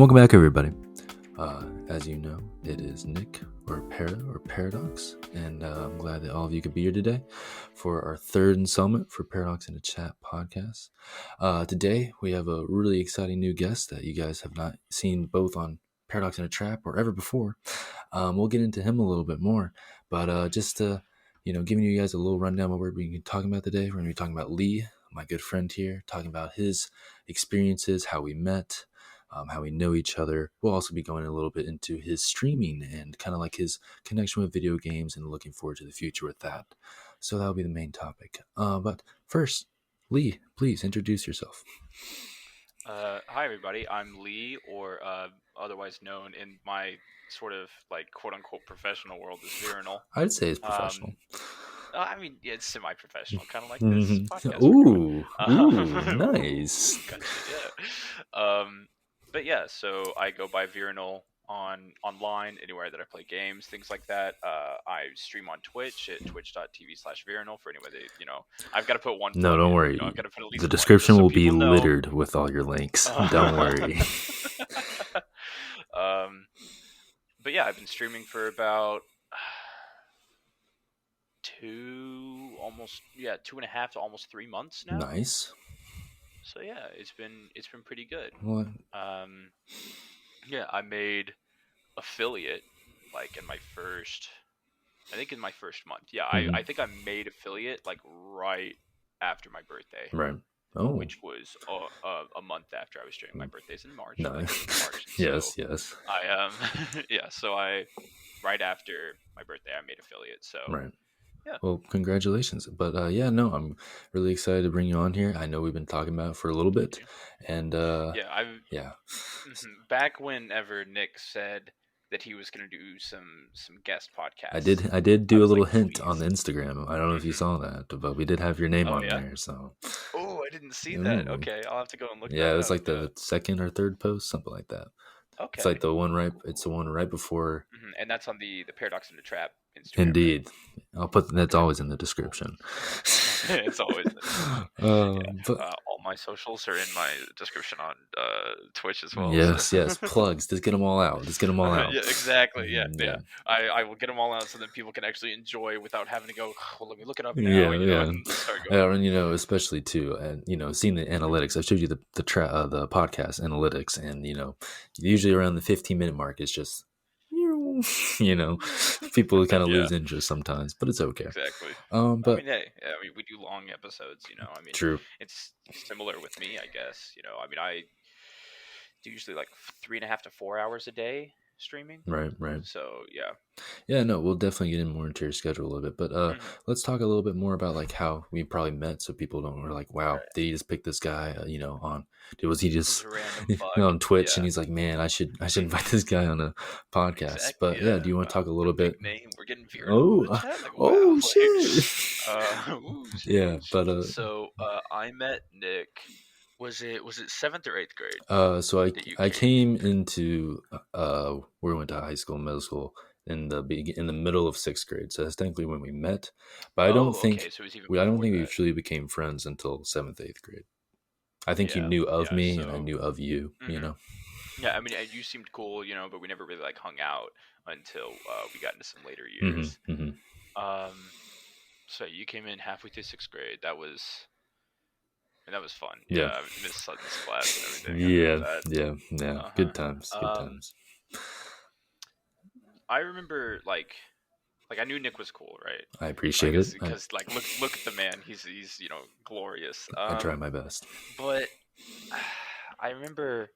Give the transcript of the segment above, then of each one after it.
welcome back, everybody. As you know, it is Nick or Paradox, and I'm glad that all of you could be here today for our third installment for Paradox in a Chat podcast. Today, we have a really exciting new guest that you guys have not seen both on Paradox in a Trap or ever before. We'll get into him a little bit more, but just giving you guys a little rundown of what we're going to be talking about today. We're going to be talking about Lee, my good friend here, talking about his experiences, how we met, how we know each other. We'll also be going a little bit into his streaming and kind of like his connection with video games and looking forward to the future with that. So that'll be the main topic. But first, Lee, please introduce yourself. Hi, everybody. I'm Lee, or otherwise known in my sort of like quote-unquote professional world as Virinal. I'd say it's professional. I mean, yeah, it's semi-professional, kind of like this podcast. Ooh, nice. Gotcha, yeah. But yeah, so I go by Virinal online, anywhere that I play games, things like that. I stream on Twitch at twitch.tv/Virinal for anybody that, I've got to put one. No, don't worry. I've got to put at least the description so will be know. littered with all your links. Don't worry. But yeah, I've been streaming for about 2.5 to almost 3 months now. Nice. So yeah, it's been pretty good. What? Yeah, I made affiliate like in my first month. Yeah, I think I made affiliate like right after my birthday. Right. Oh. Which was a month after I was streaming. My birthday's in March. No. March. Yes. So I right after my birthday I made affiliate. So right. Yeah. Well, congratulations. But I'm really excited to bring you on here. I know we've been talking about it for a little bit. And back whenever Nick said that he was going to do some guest podcasts. I did do a little hint on the Instagram. I don't know if you saw that, but we did have your name on there. So. Oh, I didn't see that. Okay, I'll have to go and look. Yeah, it was like the second or third post, something like that. Okay. It's like the one right before. And that's on the Paradox in the Trap Instagram. Indeed. I'll put that's always in the description. It's always all my socials are in my description on Twitch as well. Yes, plugs. Just get them all out. Yeah, exactly. Yeah. I will get them all out so that people can actually enjoy without having to go, well, let me look it up now. And start going. And especially too, and seeing the analytics. I showed you the podcast analytics, and usually around the 15-minute mark, it's just. People kind of lose interest sometimes, but it's okay. Exactly. But we do long episodes. True. It's similar with me, I guess. I do usually like 3.5 to 4 hours a day streaming. Right. So yeah. Yeah, no, we'll definitely get in more into your schedule a little bit, but let's talk a little bit more about like how we probably met, so people don't are like, wow, did he just pick this guy? Was he just on Twitch and he's like, man, I should invite this guy on a podcast. Exactly, but do you want to talk a little bit? Name. We're getting viral. Shit. Yeah, but so I met Nick. Was it 7th or 8th grade? So I came into we went to high school and middle school in the middle of 6th grade. So that's technically when we met. But I don't think we truly became friends until 7th, 8th grade. I think you knew of me and I knew of you. Yeah, you seemed cool, but we never really like hung out until we got into some later years. So you came in halfway through 6th grade. That was fun. Yeah. I missed class and everything. Yeah. Good times. I remember like I knew Nick was cool, right? I appreciate it because look at the man. He's glorious. I try my best. But I remember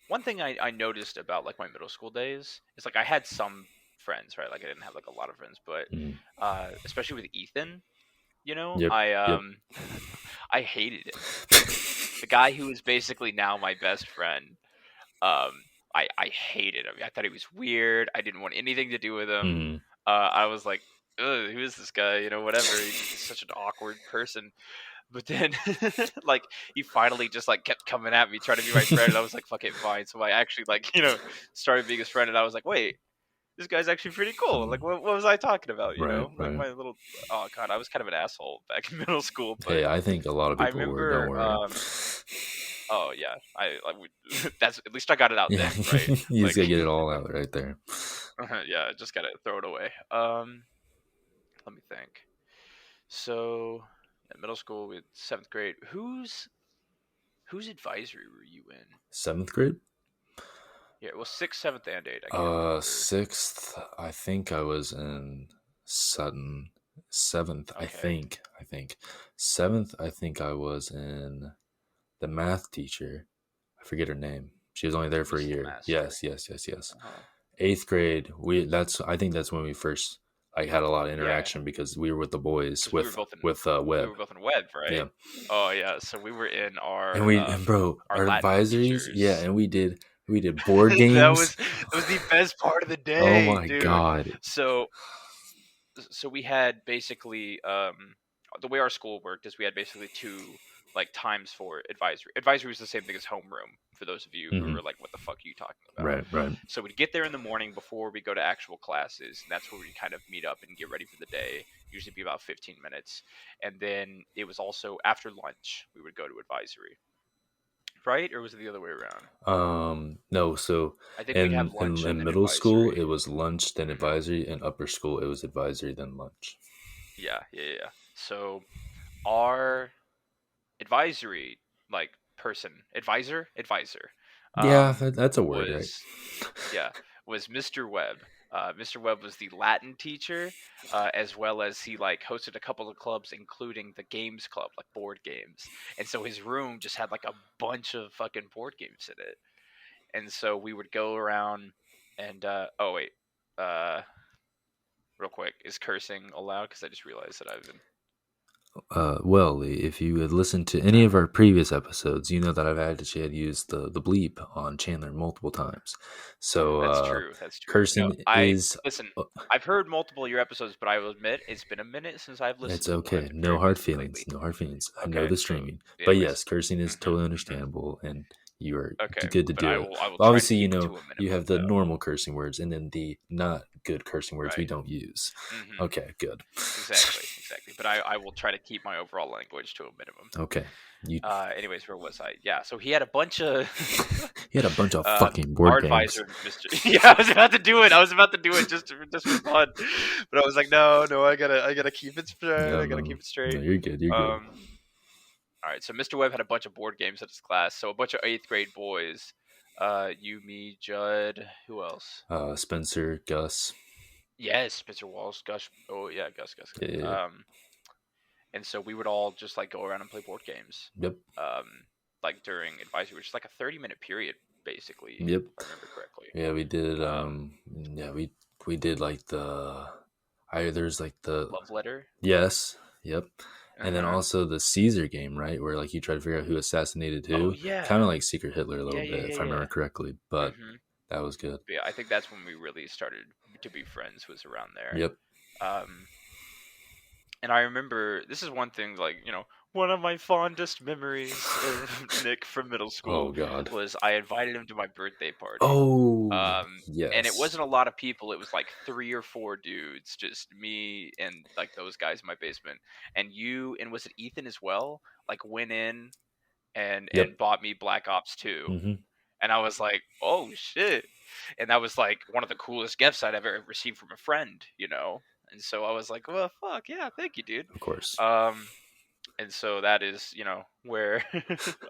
one thing I noticed about like my middle school days is like I had some friends, right? Like I didn't have like a lot of friends, but especially with Ethan. I hated it. The guy who is basically now my best friend, I hated him. I thought he was weird. I didn't want anything to do with him. I was like, ugh, who is this guy? Whatever. He's such an awkward person. But then, like, he finally just like kept coming at me, trying to be my friend, and I was like, fuck it, fine. So I actually started being his friend, and I was like, wait. This guy's actually pretty cool. Like, what was I talking about? Like my little. Oh God, I was kind of an asshole back in middle school. But hey, I think a lot of people were. Don't worry. Oh yeah, I would. That's at least I got it out Yeah, then, right? you just Like, gotta get it all out right there. yeah, just gotta throw it away. Let me think. So, at middle school with seventh grade, whose advisory were you in? 7th grade. Yeah, well, sixth, seventh, and eighth. I can't remember. 6th. I think I was in Sutton. 7th. I Okay, think. 7th. I think I was in the math teacher. I forget her name. She was only there for a Miss year. Lemaster. Yes, yes, yes, yes. Uh-huh. 8th grade. I think that's when we first like had a lot of Yeah, interaction because we were with the boys because we were both in with we Webb. were both in web, right? Yeah. Oh yeah, so we were in And bro, our our Latin advisories, yeah, teachers. and we did board that games. was that was the best part of the Oh day, my dude. god. So we had basically the way our school worked is we had basically two like times for advisory. Advisory was the same thing as homeroom for those of you who Hmm. are like, what the fuck are you talking about? Right, right. So we'd get there in the morning before we go to actual classes, and that's where we kind of meet up and get ready for the day. Usually be about 15 minutes. And then it was also after lunch we would go to advisory. Right? Or was it the other way around? No, so I think we'd have in lunch and then middle school advisory. it was lunch then Hmm. advisory, and upper school it was advisory then lunch. Yeah. So our advisory like person advisor Yeah, um that's a word, right? was yeah was Mr. Webb. Mr. Webb was the Latin teacher, as well as he like hosted a couple of clubs, including the games club, like board games. And so his room just had like a bunch of fucking board games in it. And so we would go around and oh wait, uh, real quick, is cursing allowed? Because I just realized that I've been. Well, Lee, if you had listened to any of our previous episodes, you know that I've had used the bleep on Chandler multiple times. So That's true. That's true. No, cursing I is listen. uh, I've heard multiple of your episodes, but I will admit it's been a minute since I've listened it's to them. okay. I've been No very hard busy feelings. lately. No hard feelings. I know Okay, the so streaming, but anyways, yes, cursing is hmm totally hmm understandable, and you are okay, good to but do it. I will try to Obviously, keep it to a you minimum have the though. normal cursing words, and then the not good cursing words we Right. don't use. Hmm. Okay, good. Exactly. But I will try to keep my overall language to a minimum. Okay, you. Anyways, where was I? Yeah, so he had a bunch of He had a bunch of uh, fucking our board games. advisor, Mister. Yeah, I was about to do it. I was about to do it just for fun, but I was like, no, I gotta keep it straight. No, I gotta no, keep it no. straight. You're good. You're good. Um, all right, so Mr. Webb had a bunch of board games at his class. So a bunch of eighth grade boys. You, me, Judd. Who else? Spencer, Gus. Yes, Spencer Walls, Gus. Oh yeah, Gus. Yeah. And so we would all just like go around and play board games. Yep. Like during advisory, which is like a 30-minute period, basically, Yep. if I remember correctly. Yeah, we did. Um, Yeah, we did like there's like the Love letter. yes. Yep. Uh And then huh. also the Caesar game, right? Where like you try to figure out who assassinated Oh who. yeah. Kind of like Secret Hitler a little bit, if I Yeah. remember correctly. But Mm-hmm. that was good. Yeah, I think that's when we really started to be friends. Was around there. Yep. Um, and I remember this is one thing, like, one of my fondest memories of Nick from middle Oh school God. was I invited him to my birthday party. Oh And it yes. wasn't a lot of people. It was like 3 or 4 dudes, just me and like those guys in my basement. And you and was it Ethan as well? Like went in Yep. and bought me Black Ops 2. Mm-hmm. And I was like, "Oh shit." And that was like one of the coolest gifts I'd ever received from a friend. And so I was like, "Well, fuck, yeah, thank you, dude." Of course. Um and so that is, where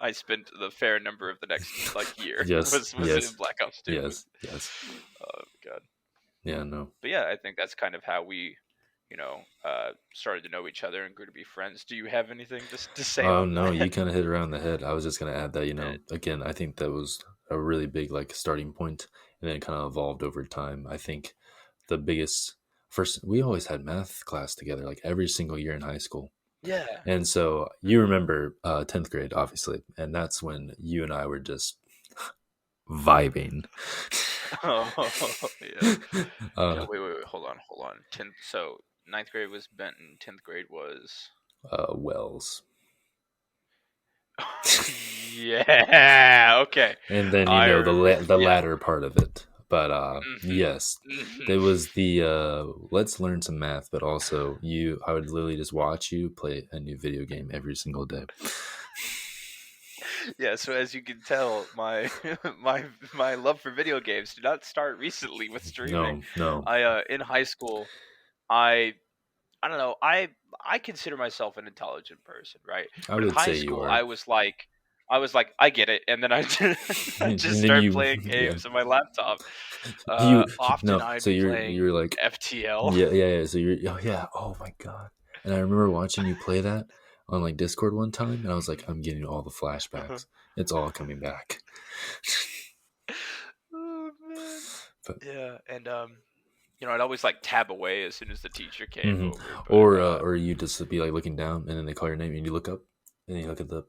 I spent the fair number of the next like year Yes. was in Yes. Black Ops 2. Yes. Yes. Oh god. Yeah. No. But yeah, I think that's kind of how we, started to know each other and grew to be friends. Do you have anything to say Oh on no, that? you kind of hit around the head. I was just gonna add that Eh, again, I think that was a really big like starting point, and then it kind of evolved over time. I think the biggest first we always had math class together, like every single year in high school, yeah. and so you Hmm. remember 10th grade, obviously, and that's when you and I were just vibing. Oh yeah. Okay. uh, Wait. Hold on. Tenth. So ninth grade was Benton. 10th grade was. Wells, Yeah. Okay. and then I remember. the Yeah. latter part of it. But Mhm. yes, Mhm. there was the let's learn some math, but also I would literally just watch you play a new video game every single day. Yeah, so as you can tell, my my love for video games did not start recently with streaming. No. I in high school, I I don't know, I consider myself an intelligent person, right? I But in would high say you school, are. I was like, I get it, and then I I just And then started you, playing yeah, games on my laptop. you Often no. I'd So be you're playing like, FTL. yeah. So you're, oh yeah, oh my god. And I remember watching you play that on like Discord one time, and I was like, I'm getting all the flashbacks. It's all coming back. Oh man. But Yeah, and I'd always like tab away as soon as the teacher came mhm. over, but Or you just be like looking down, and then they call your name, and you look up, and then you look at the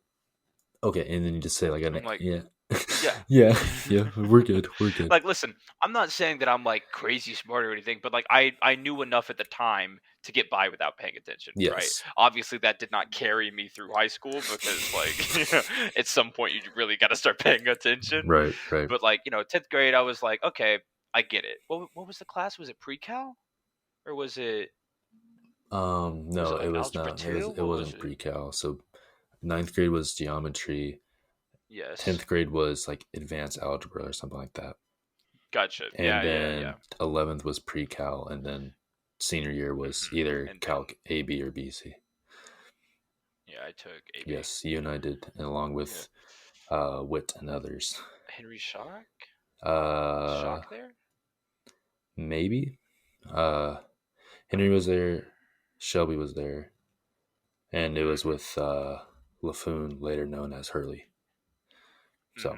okay, and then you just say like, I'm like, yeah, yeah. yeah, we're good, we're good. Like, listen, I'm not saying that I'm like crazy smart or anything, but like I knew enough at the time to get by without paying attention, right? Yes, Obviously, that did not carry me through high school because like at some point you really got to start paying attention. right. But like 10th grade, I was like, okay, I get it. What was the class? Was it pre-cal or was No, it it like was algebra not. two? It What was wasn't it? pre-cal. So ninth grade was geometry. Yes, 10th grade was like advanced algebra or something like that. gotcha. And Yeah. then 11th was pre-cal, and then senior year was either And then calc A, B, or BC. yeah, I took AB. Yes, you and I did, and along Yeah. with Wit and others. Henry Shock? Was Uh, Shock there? maybe. Uh, Henry was there. Shelby was there, and it was with LaFoon, later known as Hurley. So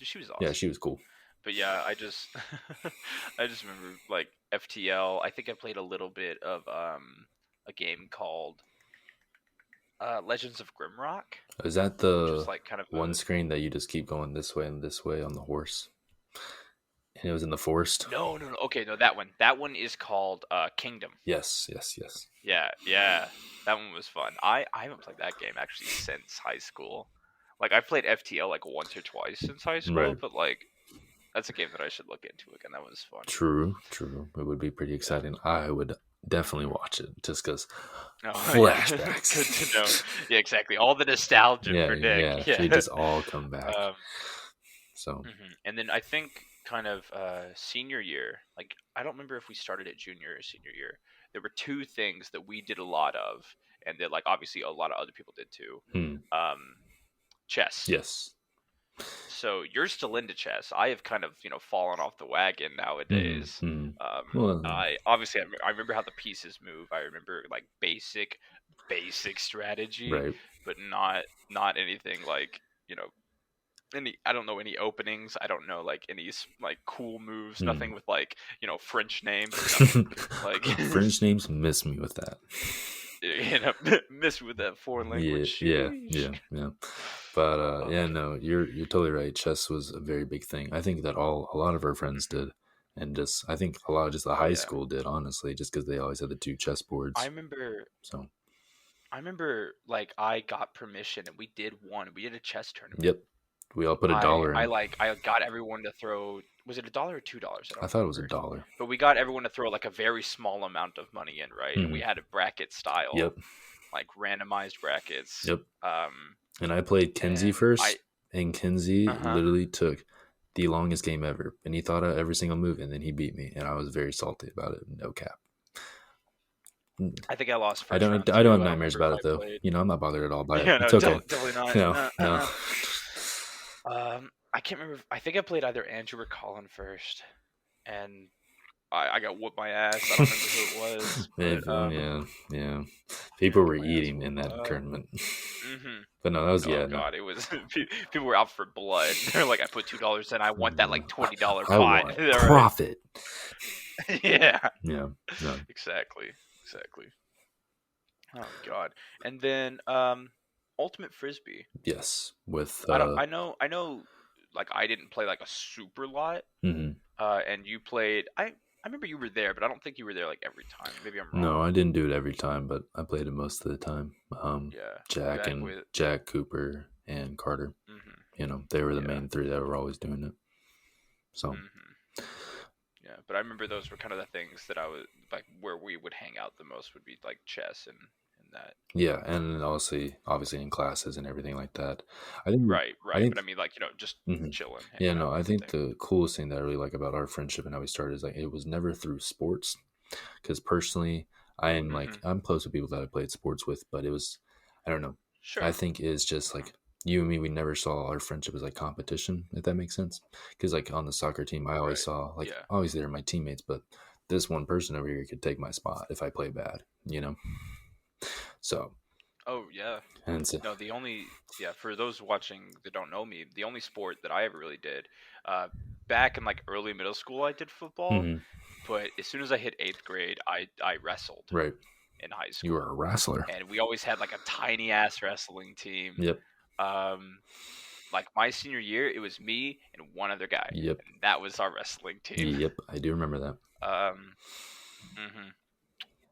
She was yeah, awesome. she was cool. But yeah, I just I just remember like FTL. I think I played a little bit of a game called Legends of Grimrock, Is that which the was like kind of one a screen that you just keep going this way and this way on the horse? And it was in the forest? no. Okay, no, that one. That one is called Kingdom. Yes. Yeah. That one was fun. I haven't played that game actually since high school. Like I played FTL like once or twice since high school, Right. but like that's a game that I should look into again. That was fun. True. It would be pretty Yeah. exciting. I would definitely watch it just because Oh yeah, good to know. flashbacks. Yeah, exactly. All the nostalgia for Yeah. Nick. Yeah. They just all come back. Um, So, and then I think kind of senior year. Like I don't remember if we started at junior or senior year. There were two things that we did a lot of, and that like obviously a lot of other people did too. Um, chess. yes. So you're still into chess. I have kind of fallen off the wagon nowadays. Well, I remember how the pieces move. I remember like basic strategy, right. but not anything like any. I don't know any openings. I don't know like any like cool moves. Nothing with like French names. Nothing. Like French names miss me with that. miss with that foreign Yeah. language. But no, you're totally right. Chess was a very big thing. I think that a lot of our friends did, and just I think a lot of just the high school did, honestly, just because they always had the two chess boards. I remember. So I remember, like, I got permission and we did one. We did a chess tournament. yep, we all put $1 in. I got everyone to throw. Was it $1 or $2? I thought it was $1. But we got everyone to throw like a very small amount of money in, right? And we had a bracket style. Yep. Like randomized brackets. Yep. And I played Kinsey first, and Kinsey literally took the longest game ever, and he thought out every single move, and then he beat me, and I was very salty about it. No cap. I think I lost. I don't have nightmares about it though. I'm not bothered at all by it. Yeah, no, it's okay. Definitely not. No. I can't remember. I think I played either Andrew or Colin first, and I got whooped my ass. I don't remember who it was. Yeah. People were eating in that tournament. But no, that was God, it was people were out for blood. They're like, I put $2 in. I want that like $20 pot. I want profit. Yeah. Yeah. No. Exactly. Oh God. And then Ultimate Frisbee. Yes, with I know. Like I didn't play like a super lot. And you played. I remember you were there, but I don't think you were there like every time. Maybe I'm wrong. No, I didn't do it every time, but I played it most of the time. Jack, Cooper, and Carter. They were the main three that were always doing it. So. Yeah, but I remember those were kind of the things that I was like where we would hang out the most would be like chess and that. Yeah, and obviously in classes and everything like that. I think Right, I right. think But I mean, like, just mhm. chilling, Yeah, hanging no, out, I kind of think thing. the coolest thing that I really like about our friendship and how we started is like it was never through sports. Because personally, Hmm. I'm close to people that I played sports with, but it was I don't know. I Sure. think it's just Hmm. like you and me. We never saw our friendship as like competition, if that makes sense. Because like on the soccer team, I always Right. saw like Yeah. obviously they're my teammates, but this one person over here could take my spot if I play bad, you know. So Oh, yeah. and so, No, for those watching that don't know me, the only sport that I ever really did, uh, back in like early middle school, I did football. mhm, But as soon as I hit 8th grade, I wrestled right, in high you were a school, wrestler. and we always had like a tiny ass wrestling team. Yep, Um, like my senior year, it was me and one other guy, yep, and that was our wrestling team. yep. I do remember that. Um, mhm.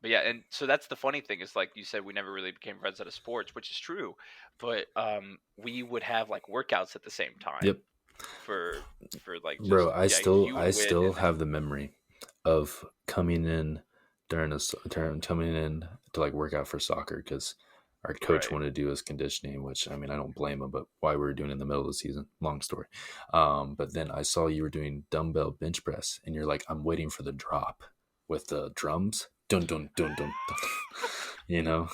But yeah, and so that's the funny thing is like you said, we never really became friends out of sports, which is true. But we would have like workouts at the same time Yep. for like Bro, just yeah, you would I win, still and then have the memory of coming in during a turn, coming in to like work out for soccer because our coach right. wanted to do his conditioning, which I mean I don't blame him, but why we were doing it in the middle of the season, long story. But then I saw you were doing dumbbell bench press, and you're like, I'm waiting for the drop with the drums, dun dun dun dun, dun. You know,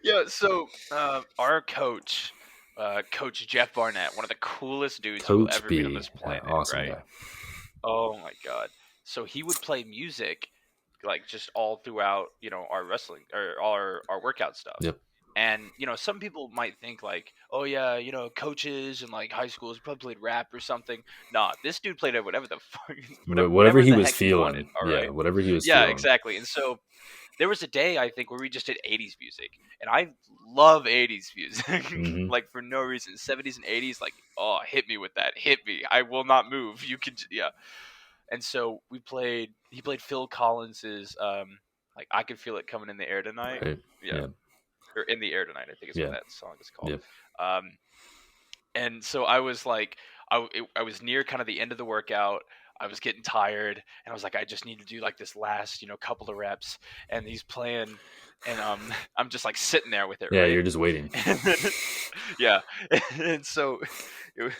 Yeah, so our coach, Coach Jeff Barnett, one of the coolest dudes you will Coach ever meet on B, this yeah, planet, awesome right? guy. Oh my god. So he would play music like just all throughout, our wrestling or our workout stuff. Yep. And some people might think like, oh yeah, coaches and like high schools probably played rap or something. Nah, this dude played at whatever the fuck, Whatever whatever he the was heck he wanted. feeling, All yeah, right. whatever he was Yeah, feeling. exactly. And so there was a day I think where we just did 80s music, and I love 80s music Hmm. like for no reason. 70s and 80s, like, oh, hit me with that, hit me. I will not move. You can, yeah. And so He played Phil Collins's like I Could Feel It Coming in the Air Tonight. Right. Yeah, Yeah. or In the Air Tonight, I think is what Yeah. that song is called. Yeah. Um, and so I was like, I was near kind of the end of the workout. I was getting tired, and I was like, I just need to do like this last, couple of reps. And he's playing, and I'm just like sitting there with it, Yeah. right? You're just waiting. And then, yeah, and so it, was-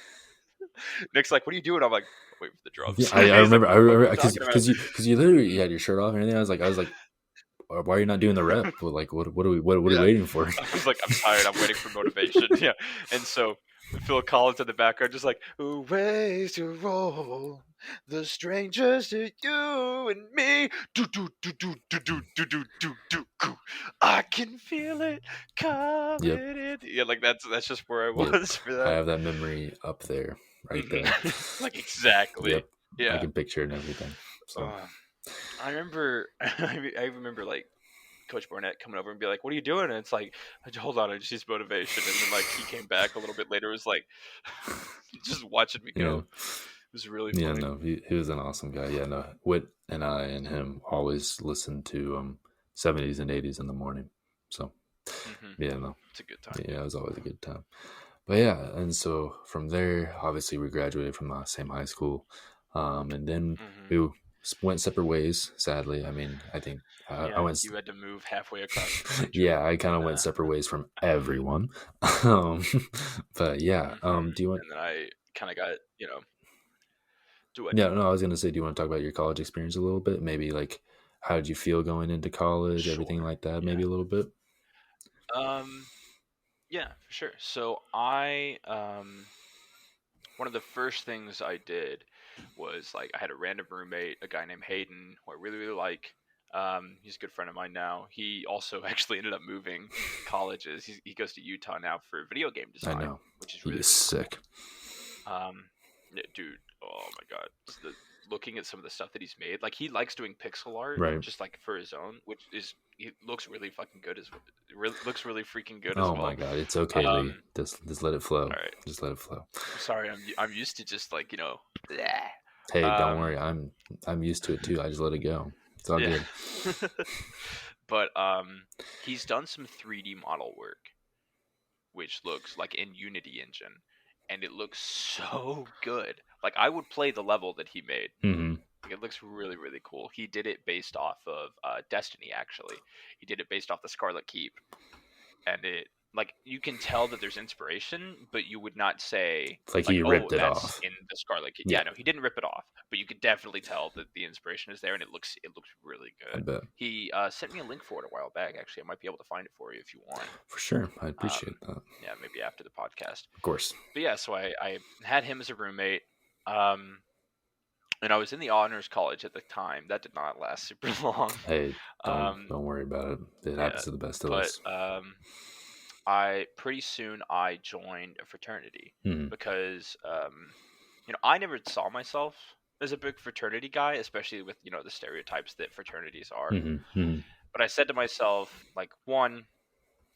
Nick's like, "What are you doing?" I'm like, "Wait for the Yeah, drums." I He's like, remember. I What are remember you talking about?" because you literally had your shirt off and everything. I was like, why are you not doing the rep? Well, like, what are we Yeah, waiting for? I was like, "I'm tired. I'm waiting for motivation." Yeah, and so Phil Collins in the background, just like, "Who ways to roll? The strangers to you and me. Do do do do do do do do do do. Coo. I can feel it coming Yep. in." Yeah, like that's just where I Yep. was for I that. have that memory up there, right there. Like exactly. Yep. I Yeah. can picture it and everything. So Uh, I remember. I remember like Coach Barnett coming over and be like, "What are you doing?" And it's like, "Hold on, I just need motivation." And then like he came back a little bit later, was like, just watching me yeah. go. It was really Yeah. funny. No, he was an awesome guy. Yeah. No, Wit and I and him always listened to 70s and 80s in the morning. So Hmm. yeah. No. It's a good time. Yeah. It was always a good time. But yeah, and so from there, obviously we graduated from the same high school, and then Hmm. we went separate ways. Sadly, I mean, I think I Yeah, went. you had to move halfway across the country, Yeah, I kind of and went separate ways from everyone. um, but yeah, do you want? and then I kind of got do what? Yeah, no, I was gonna say, do you want to talk about your college experience a little bit? Maybe like how did you feel going into college, everything Sure. like that. Yeah. Maybe a little bit. Um. Yeah, for sure. So I one of the first things I did was like I had a random roommate, a guy named Hayden, who I really really like. He's a good friend of mine now. He also actually ended up moving colleges. He goes to Utah now for video game I design, know which is he really is really cool. sick. Um, yeah, dude, oh my god, looking at some of the stuff that he's made, like he likes doing pixel art Right. just like for his own, which is he looks really fucking good as looks really freaking good as Oh my well. god, it's okay, Lee. Um, Just let it flow. all right. Just let it flow. I'm sorry. I'm used to just like bleh. Hey, don't Um, worry. I'm used to it too. I just let it go. It's all yeah. good. But he's done some 3D model work, which looks like in Unity engine, and it looks so good. Like I would play the level that he made. Hmm. It looks really, really cool. He did it based off of Destiny, actually. He did it based off the Scarlet Keep, and it like you can tell that there's inspiration, but you would not say It's like like, he oh, ripped it that's off. in the Scarlet Keep. Yeah. Yeah, no, he didn't rip it off, but you could definitely tell that the inspiration is there, and it looks really I good. bet. He sent me a link for it a while back. Actually, I might be able to find it for you if you want. For sure, I appreciate that. Yeah, maybe after the podcast. Of course. But yeah, so I had him as a roommate. And I was in the honors college at the time. That did not last super long. Hey, don't worry about it. It happens to the best of us. But I pretty soon I joined a fraternity because I never saw myself as a big fraternity guy, especially with the stereotypes that fraternities are. But I said to myself, like, one,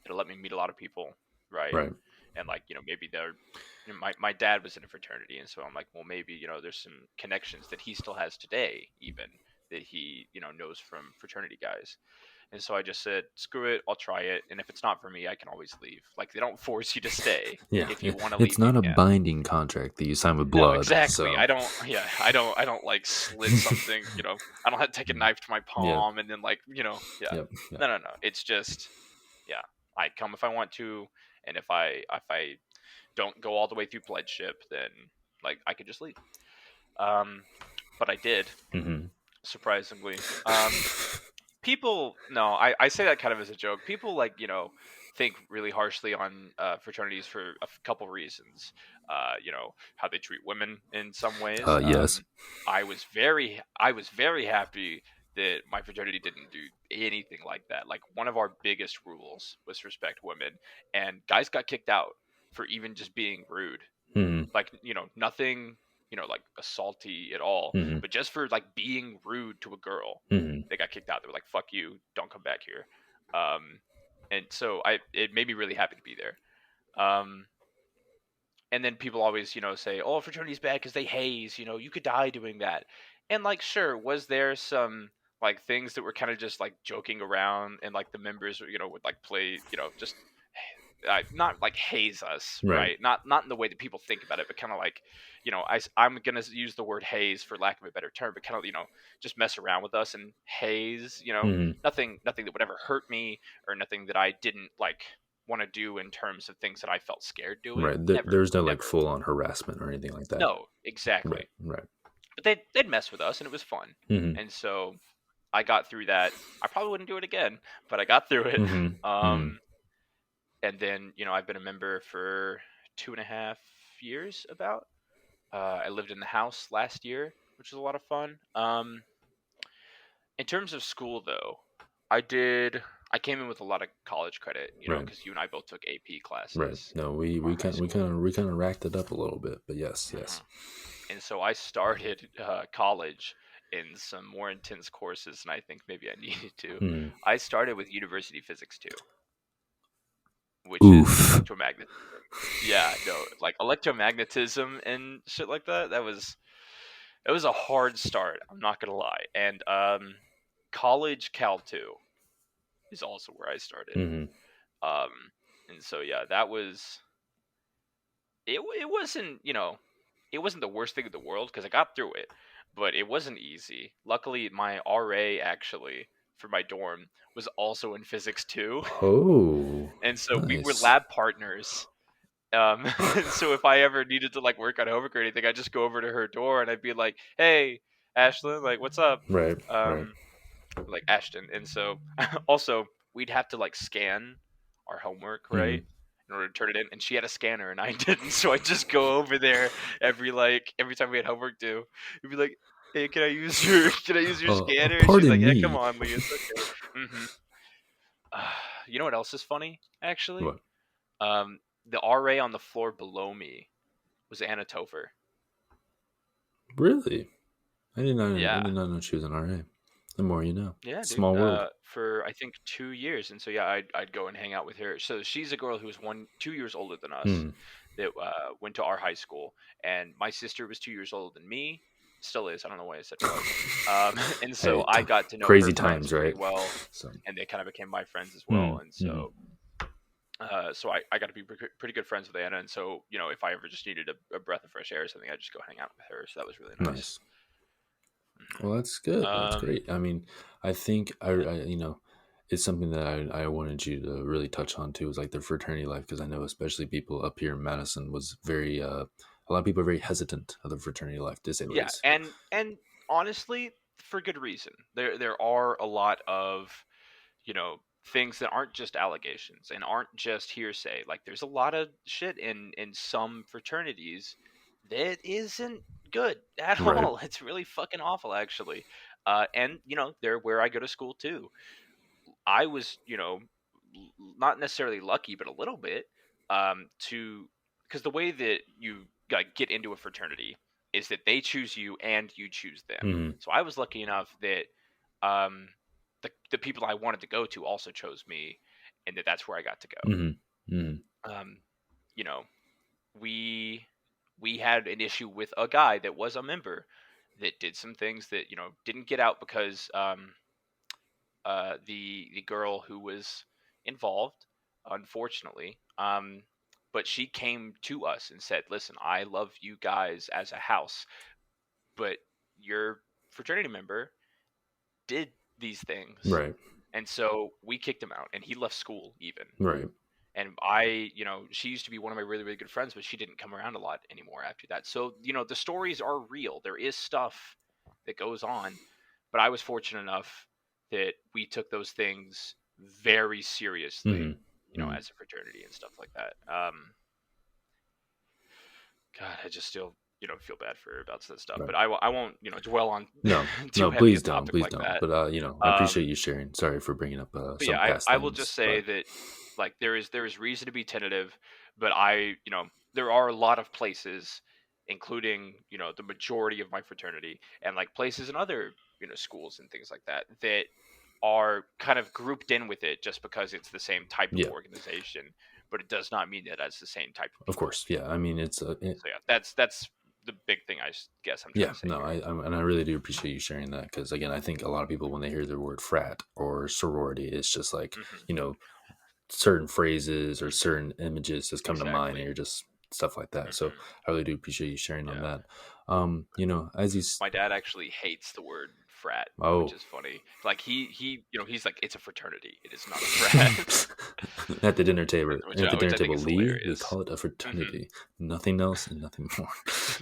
it'll let me meet a lot of people, right? And like maybe they're my dad was in a fraternity, and so I'm like, well, maybe there's some connections that he still has today, even that he knows from fraternity guys. And so I just said, screw it, I'll try it, and if it's not for me, I can always leave. Like, they don't force you to stay. Yeah, if you want to leave, it's not a binding contract that you sign with blood. No, exactly. So. I don't like slit something. I don't have to take a knife to my palm and then No. It's just I come if I want to, and if I don't go all the way through pledgeship, then like I could just leave. But I did, surprisingly. People, no, I say that kind of as a joke. People think really harshly on fraternities for a couple reasons. How they treat women in some ways. Yes. I was very happy that my fraternity didn't do anything like that. Like, one of our biggest rules was respect women, and guys got kicked out for even just being rude. Like, nothing, like assaulty at all, but just for like being rude to a girl, they got kicked out. They were like, fuck you, don't come back here. And so it made me really happy to be there. And then people always, say, oh, fraternity's bad because they haze, you could die doing that. And like, sure, was there some like things that were kind of just like joking around, and like the members, would like play, just not like haze us, right? Not in the way that people think about it, but kind of like, I'm gonna use the word haze for lack of a better term, but kind of just mess around with us and haze, nothing that would ever hurt me, or nothing that I didn't like want to do in terms of things that I felt scared doing. Right. There's no like full on harassment or anything like that. No, exactly. Right. But they'd mess with us, and it was fun. And so I got through that. I probably wouldn't do it again, but I got through it. And then, I've been a member for 2.5 years about. I lived in the house last year, which was a lot of fun. In terms of school, though, I came in with a lot of college credit, because you and I both took AP classes. Right. No, we kind of racked it up a little bit, but yes. And so I started college in some more intense courses than I think maybe I needed to. I started with University Physics 2. Which is electromagnetism. Yeah, no, like electromagnetism and shit like that. It was a hard start. I'm not gonna lie. And college Cal 2 is also where I started. And so that was. It wasn't it wasn't the worst thing in the world because I got through it, but it wasn't easy. Luckily, my RA actually for my dorm was also in physics 2. And so nice. We were lab partners. So if I ever needed to like work on homework or anything, I'd just go over to her door and I'd be like, "Hey, Ashlyn, like, what's up?" Right. Like Ashton. And so also we'd have to like scan our homework, right? In order to turn it in, and she had a scanner and I didn't, so I'd just go over there every time we had homework due. We'd be like, "Hey, can I use your scanner?" And she's like, "Yeah, come on, Lee, it's okay." You know what else is funny, actually? What? The RA on the floor below me was Anna Topher. Really? I did not know she was an RA. The more you know. Yeah, Small dude. world. For I think 2 years, and so I'd go and hang out with her. So she's a girl who's 2 years older than us that went to our high school, and my sister was 2 years older than me. Still is. I don't know why I said was. And so I got to know crazy her times, right? Well, and they kind of became my friends as well. And so, so I got to be pretty good friends with Anna. And so if I ever just needed a breath of fresh air or something, I'd just go hang out with her. So that was really nice. Well, that's good. That's Um, great. I mean, I think yeah, it's something that I wanted you to really touch on too. Is like the fraternity life, because I know especially people up here in Madison was very a lot of people are very hesitant of the fraternity life, to say the yeah, least. and honestly, for good reason. There are a lot of things that aren't just allegations and aren't just hearsay. Like there's a lot of shit in some fraternities that isn't good at Right. all. It's really fucking awful, actually. And they're where I go to school too. I was, not necessarily lucky, but a little bit, to because the way that you get into a fraternity is that they choose you and you choose them. Mm-hmm. So I was lucky enough that um, the people I wanted to go to also chose me, and that's where I got to Mm-hmm. Mm-hmm. go. You know, we we had an issue with a guy that was a member that did some things that didn't get out because the girl who was involved, unfortunately. But she came to us and said, "Listen, I love you guys as a house, but your fraternity member did these things, Right. and so we kicked him out, and he left school even." Right. And she used to be one of my really, really good friends, but she didn't come around a lot anymore after that. So, the stories are real. There is stuff that goes on, but I was fortunate enough that we took those things very seriously, Mm-hmm. Mm-hmm. as a fraternity and stuff like that. God, I just still, feel bad for about that stuff, Right. but I won't, dwell on No, too no, heavy a please topic like don't. that. But I appreciate Um, you sharing. Sorry for bringing up But yeah, some past I will just things, say but that like there is reason to be tentative, but there are a lot of places, including the majority of my fraternity and like places in other schools and things like that that are kind of grouped in with it just because it's the same type of yeah, organization, but it does not mean that it's the same type of of people. course, yeah. I mean, So yeah, that's the big thing guess I'm trying yeah, to say no, here. and I really do appreciate you sharing that, because again, I think a lot of people when they hear the word frat or sorority, it's just like Hmm. you know certain phrases or certain images just come to mind, and Exactly. you're just stuff like that. So Hmm. I really do appreciate you sharing on Yeah. that. As you, My dad actually hates the word frat, which oh, is funny. Like he's like, it's a fraternity. It is not a frat. which at the which dinner I think table, is Lee, we hilarious. call it a Hmm. fraternity, nothing else and nothing more.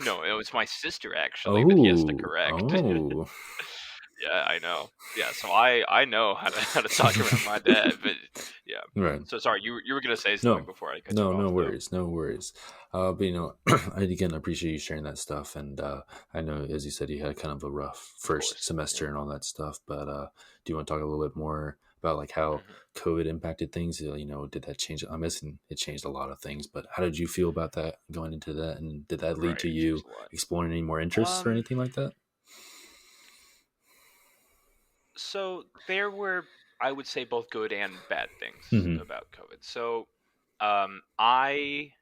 No, it was my sister actually that he has to Oh, correct. oh, Yeah, I know. Yeah, so I know how to talk around my dad, but yeah. right. So sorry, you were gonna say something No, before I cut you no, off no though. worries, no worries. But I again appreciate you sharing that stuff, and I know, as you said, you had kind of a rough Of first course. semester Yeah. and all that stuff. But do you want to talk a little bit more about like how Hmm. COVID impacted things? Did that change? I'm guessing it changed a lot of things, but how did you feel about that going into that, and did that lead Right. to It you changed a lot. exploring any more interests or Um. anything like that? So there were, I would say, both good and bad things Mm-hmm. about COVID. So, I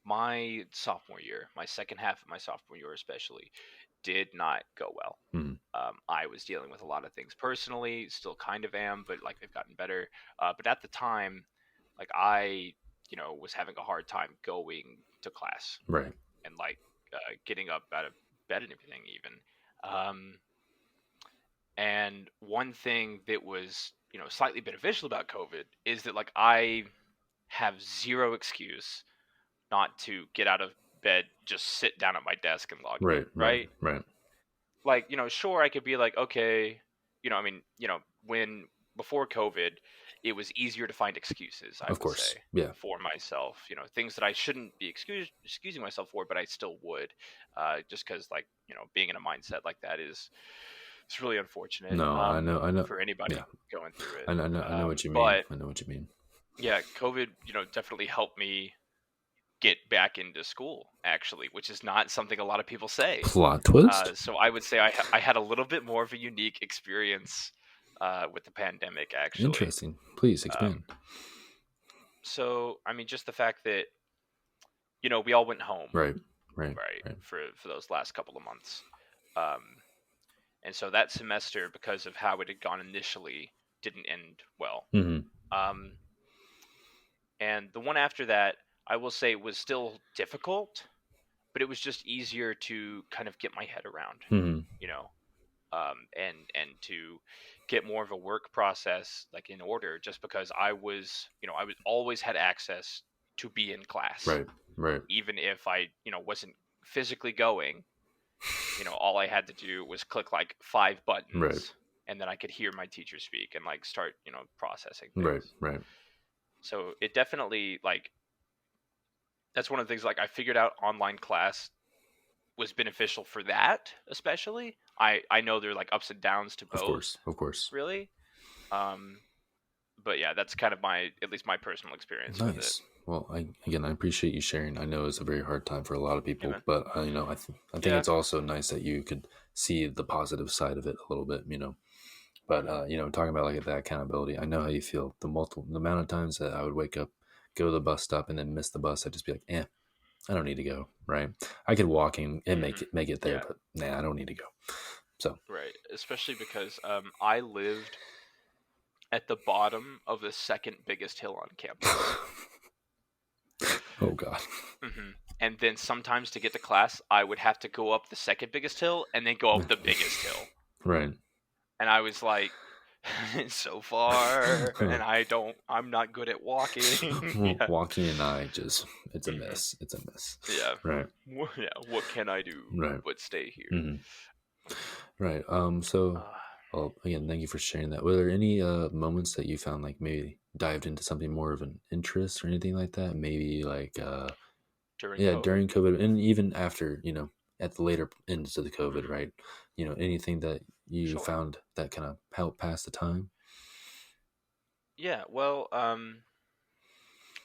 my sophomore year, my second half of my sophomore year especially, did not go well. Mm-hmm. I was dealing with a lot of things personally, still kind of am, but like they've gotten better. But at the time, like I, was having a hard time going to class Right. and like getting up out of bed and everything even. Um, and one thing that was, slightly beneficial about COVID is that like I have zero excuse not to get out of bed, just sit down at my desk and log in, Right. Right. right? Right. Like, sure, I could be like, okay, I mean, when before COVID, it was easier to find excuses, I Of would say, course. Yeah. for myself, things that I shouldn't be excusing myself for, but I still would, just because, like, being in a mindset like that it's really unfortunate, No, I know. I know. for Yeah. anybody going through it. I know what you mean. But I know what you mean. yeah, COVID, definitely helped me get back into school, actually, which is not something a lot of people say. Plot twist. So I would say I had a little bit more of a unique experience with the pandemic, actually. Interesting. Please Um, expand. so I mean, just the fact that we all went home, Right. Right. right, Right. for those last couple of months, um, and so that semester, because of how it had gone initially, didn't end well. Mm-hmm. Um, and the one after that, I will say, was still difficult, but it was just easier to kind of get my head around, Mm-hmm. you know. and to get more of a work process like in order, just because I was always had access to be in class, Right. even if I wasn't physically going. All I had to do was click like 5 Right. buttons, and then I could hear my teacher speak and like start processing things. Right. So it definitely, like, that's one of the things, like, I figured out online class was beneficial for that, especially. I know there are like ups and downs to Of both, course. Of course. really. Um, but yeah, that's kind of at least my personal experience with it. Nice. Well, I appreciate you sharing. I know it's a very hard time for a lot of Yeah, people, man. but I think Yeah. it's also nice that you could see the positive side of it a little bit. But Hmm. talking about like that accountability, I know how you feel. The amount of times that I would wake up, go to the bus stop, and then miss the bus, I'd just be like, I don't need to go. Right? I could walk in and Hmm. make it there, Yeah. but nah, I don't need to go. So, Right. Especially because I lived at the bottom of the second biggest hill on campus. oh god, Hmm. And then sometimes to get to class, I would have to go up the second biggest hill and then go up the biggest hill. right? And I was like, it's so far, and I'm not good at walking. Yeah. Walking and it's a Hmm. mess. It's a mess. Yeah. Right. Yeah. What can I do Right. but stay here? Hmm. Right. So, Uh, well, again, thank you for sharing that. Were there any moments that you found like maybe dived into something more of an interest or anything like that? Maybe like During yeah, COVID. during COVID and even after, at the later ends of the COVID, Hmm. right? Anything that you Sure. found that kind of helped pass the time? Yeah. Well,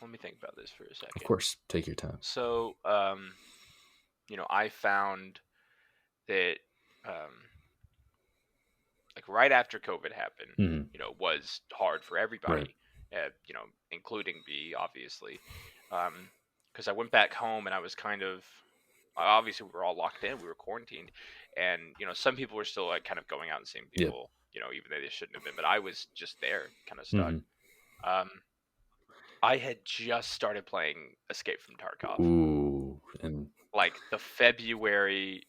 let me think about this for a Of second. course, take your time. So, I found that, um, like, right after COVID happened, Hmm. was hard for Right. everybody, including me, obviously, because I went back home and I was kind of, obviously we were all locked in, we were quarantined, and some people were still like kind of going out and seeing Yep. people, even though they shouldn't have been, but I was just there, kind of stuck. Hmm. Um, I had just started playing Escape from Tarkov, Ooh, and like the February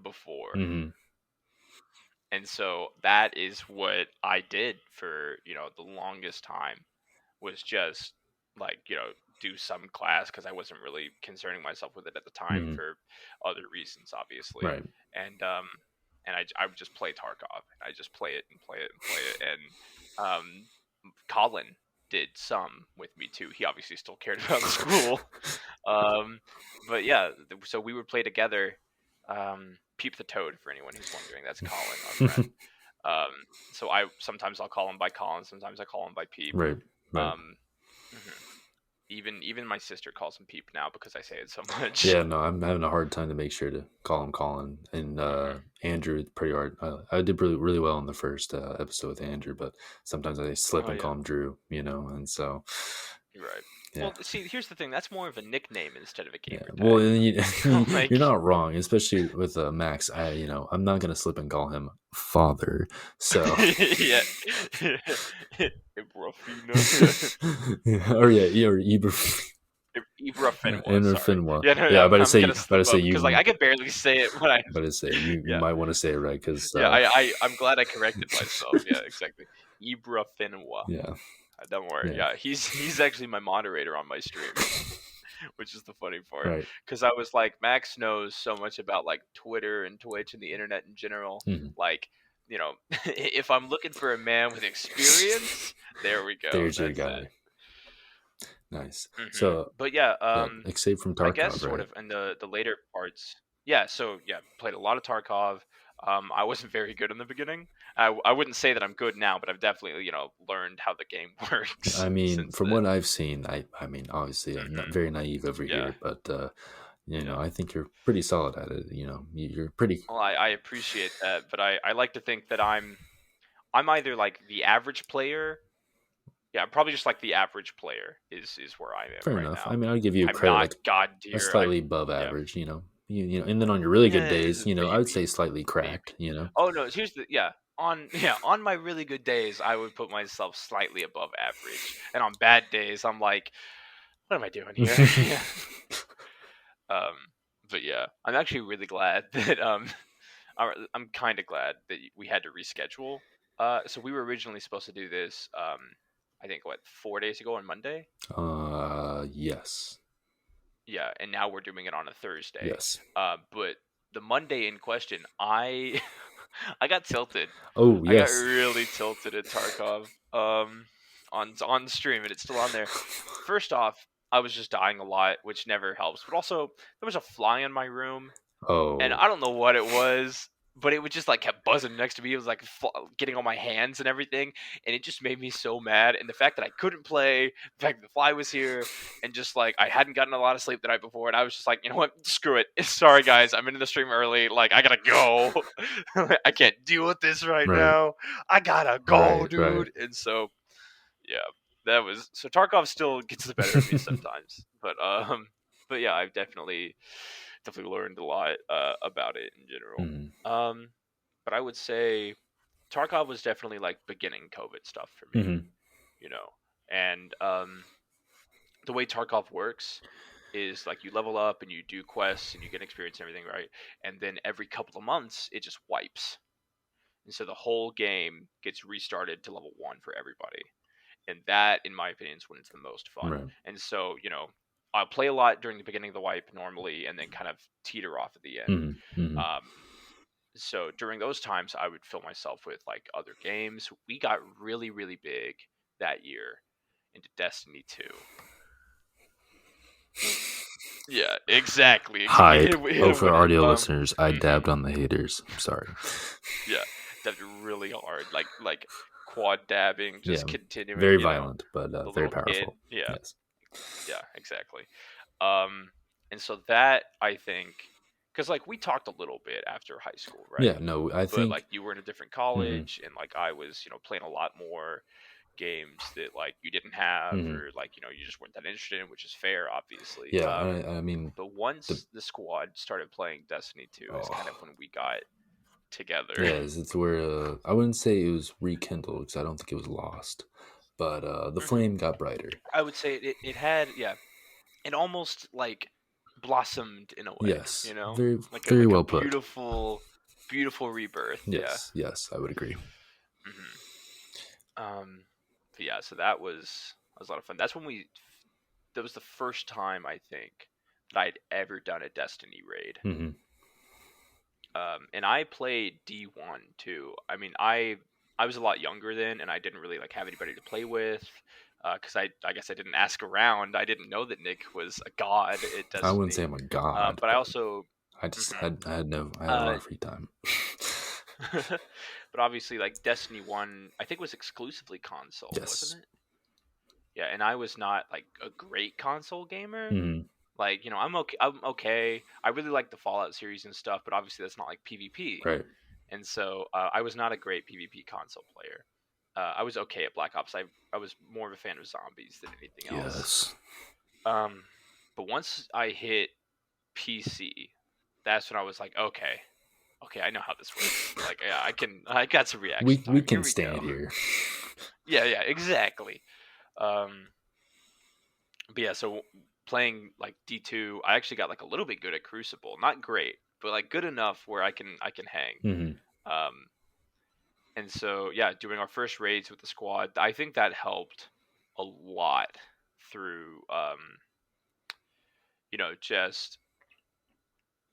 before. hmm And so that is what I did for, the longest time, was just like, do some class, because I wasn't really concerning myself with it at the time hmm for other reasons, obviously. right. And I would just play Tarkov, and I just play it and play it and play it. And Colin did some with me too. He obviously still cared about school. Um, but yeah, so we would play together. Peep the Toad, for anyone who's wondering. That's Colin, our friend. So I'll call him by Colin. Sometimes I call him by Peep. Right. Right. Um, mhm. Even my sister calls him Peep now because I say it so much. Yeah, no, I'm having a hard time to make sure to call him Colin and Hmm. Andrew. It's pretty hard. I did really well in the first episode with Andrew, but sometimes I slip Oh and call yeah, him Drew. And so you're right. yeah, Well, see, here's the thing. That's more of a nickname instead of a yeah. gamer Well, tag. and So you're like, not wrong, especially with Max. I'm not gonna slip and call him father. So yeah, Ibrafina. yeah, or yeah, or Ibra Ibra Fenwa, and or sorry. Finwa. Yeah, no, Yeah, no, I'm gonna about to slip say up because like you. I can barely say it when I. About to say you Yeah, might want to say it right because yeah. I'm glad I corrected myself. Yeah, exactly. Ibra Fenwa. yeah, Don't worry. yeah, Yeah, he's actually my moderator on my stream, which is the funny part. right. Because I was like, Max knows so much about like Twitter and Twitch and the internet in general. Mhm. Like, if I'm looking for a man with experience, there we go. There's your That's it. guy. Nice. Hmm. So But yeah, yeah, escape from I guess Tarkov, sort right? of in the later parts. Yeah, so yeah, played a lot of Tarkov. I wasn't very good in the beginning. I wouldn't say that I'm good now, but I've definitely learned how the game works I mean, since from then. what I've seen, I mean, obviously, I'm not Hmm. very naive over Yeah, here, but yeah. I think you're pretty solid at it. You're pretty Well, I appreciate that, but I like to think that I'm either like the average player. Yeah, I'm probably just like the average player is where I am fair right enough. I now. mean, I'll give you I'm credit not like god a tier. slightly above Yeah. average. And then on your really good Yeah, days, I would say maybe. slightly Maybe. cracked. Oh no, here's the yeah. On my really good days, I would put myself slightly above average. And on bad days, I'm like, what am I doing here? Yeah. Um but yeah, I'm actually really glad that I'm kind of glad that we had to reschedule. So we were originally supposed to do this. I think 4 days ago on Monday. Yes. Yeah, and now we're doing it on a Thursday. Yes. But the Monday in question, I I got tilted. Oh, I got yes. really tilted at Tarkov. On stream, and it's still on there. First off, I was just dying a lot, which never helps. But also, there was a fly in my room, and Oh. I don't know what it was, but it would just like kept buzzing next to me. It was like getting on my hands and everything, and it just made me so mad. And the fact that I couldn't play, the fact that the fly was here, and just like I hadn't gotten a lot of sleep the night before, and I was just like, you know what, screw it. Sorry guys, I'm into the stream early. Like I gotta go. I can't deal with this right Right. now. I gotta go, Right. dude. Right. And so yeah, that was so Tarkov still gets the better of me sometimes, but yeah, I've definitely learned a lot about it in general. Mm-hmm. But I would say Tarkov was definitely like beginning COVID stuff for me, Mm-hmm. you know. And the way Tarkov works is like you level up and you do quests and you get experience and everything, right? And then every couple of months it just wipes. And so the whole game gets restarted to level 1 for everybody. And that, in my opinion, is when it's the most fun. Right. And so, I'll play a lot during the beginning of the wipe normally, and then kind of teeter off at the end. Mm-hmm. Mm-hmm. So during those times, I would fill myself with like other games. We got really, really big that year into Destiny 2. Yeah, exactly. Hide. Hit For with it. audio listeners, I dabbed on the haters. I'm sorry. Yeah, dabbed really hard, like quad dabbing, just continuing. Very violent, but very powerful. Kid. Yeah, yes. Yeah, exactly. And so that I think, because like we talked a little bit after high school, right? Yeah. No, I think like you were in a different college, and like I was, playing a lot more games that like you didn't have, or like you just weren't that interested in, which is fair, obviously. Yeah, I mean, but once the squad started playing Destiny 2, is kind of when we got together. Yes, it's where I wouldn't say it was rekindled because I don't think it was lost, but the flame got brighter. I would say it had, yeah, it almost like blossomed in a way. Yes, very like very well put. Beautiful rebirth. Yes, I would agree. But yeah, so that was a lot of fun. That was the first time I think that I'd ever done a Destiny raid. And I played D1 too. I mean, I was a lot younger then, and I didn't really like have anybody to play with. Because I guess I didn't ask around. I didn't know that Nick was a god at Destiny. I wouldn't say I'm a god, but I also I just had a lot of free time. But obviously, like Destiny 1, I think was exclusively console, wasn't it? Yeah, and I was not like a great console gamer. Like I'm okay. I really like the Fallout series and stuff, but obviously that's not like PvP. Right. And so I was not a great PvP console player. I was okay at Black Ops. I was more of a fan of zombies than anything else. Yes. But once I hit PC, that's when I was like, okay, I know how this works. Like, yeah, I got some reaction. We can stand here. Yeah, exactly. But yeah, so playing like D2, I actually got like a little bit good at Crucible. Not great, but like good enough where I can hang. And so, yeah, doing our first raids with the squad, I think that helped a lot through, just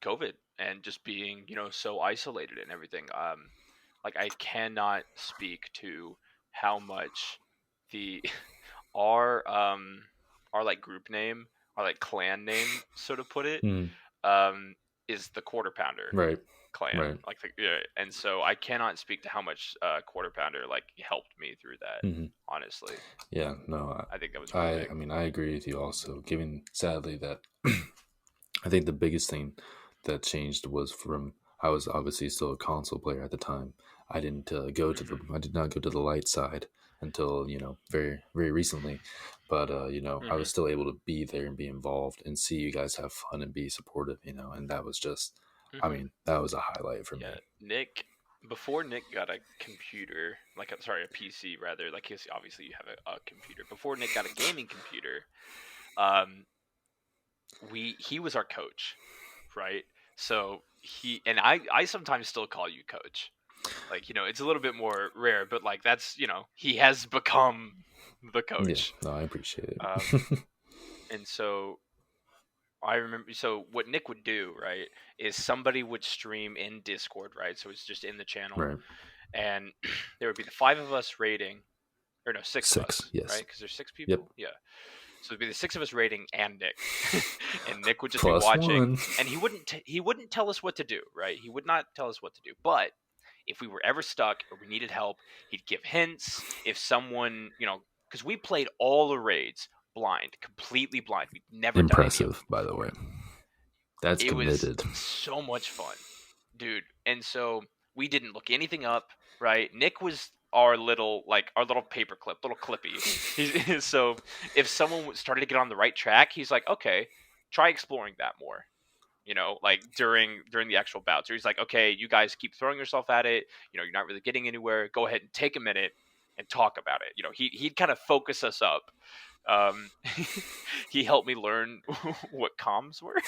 COVID and just being, so isolated and everything. Like I cannot speak to how much our like group name, our like clan name, so to put it, is the Quarter Pounder. Right. Clan, right. Like and so I cannot speak to how much Quarter Pounder like helped me through that. Honestly, yeah, no, I think that was. I mean, I agree with you. Also, given sadly that I think the biggest thing that changed was from I was obviously still a console player at the time. I didn't go to I did not go to the light side until very very recently, but I was still able to be there and be involved and see you guys have fun and be supportive, and that was just. I mean, that was a highlight for me. Nick, before Nick got a computer, a PC rather, like obviously you have a computer. Before Nick got a gaming computer, he was our coach, right? So I sometimes still call you coach. Like, it's a little bit more rare, but like that's, he has become the Yeah, coach. no, I appreciate it. And so I remember, so what Nick would do, right, is somebody would stream in Discord, right? So it's just in the channel, Right. and there would be the 5 of us rating, or no, 6 of us, Yes. right? Because there's 6 people. Yep. Yeah. So it'd be the 6 of us rating and Nick, and Nick would just be Plus watching, one. and he wouldn't tell us what to do, right? He would not tell us what to do, but if we were ever stuck or we needed help, he'd give hints. If someone, because we played all the raids blind, completely blind. We'd never done any of them Impressive, by the before. way. That's It was committed. so much fun, dude. And so we didn't look anything up, right? Nick was our little paperclip, little clippy. So if someone started to get on the right track, he's like, okay, try exploring that more. Like during the actual bout. So he's like, okay, you guys keep throwing yourself at it. You're not really getting anywhere. Go ahead and take a minute and talk about it. He'd kind of focus us up. He helped me learn what comms were.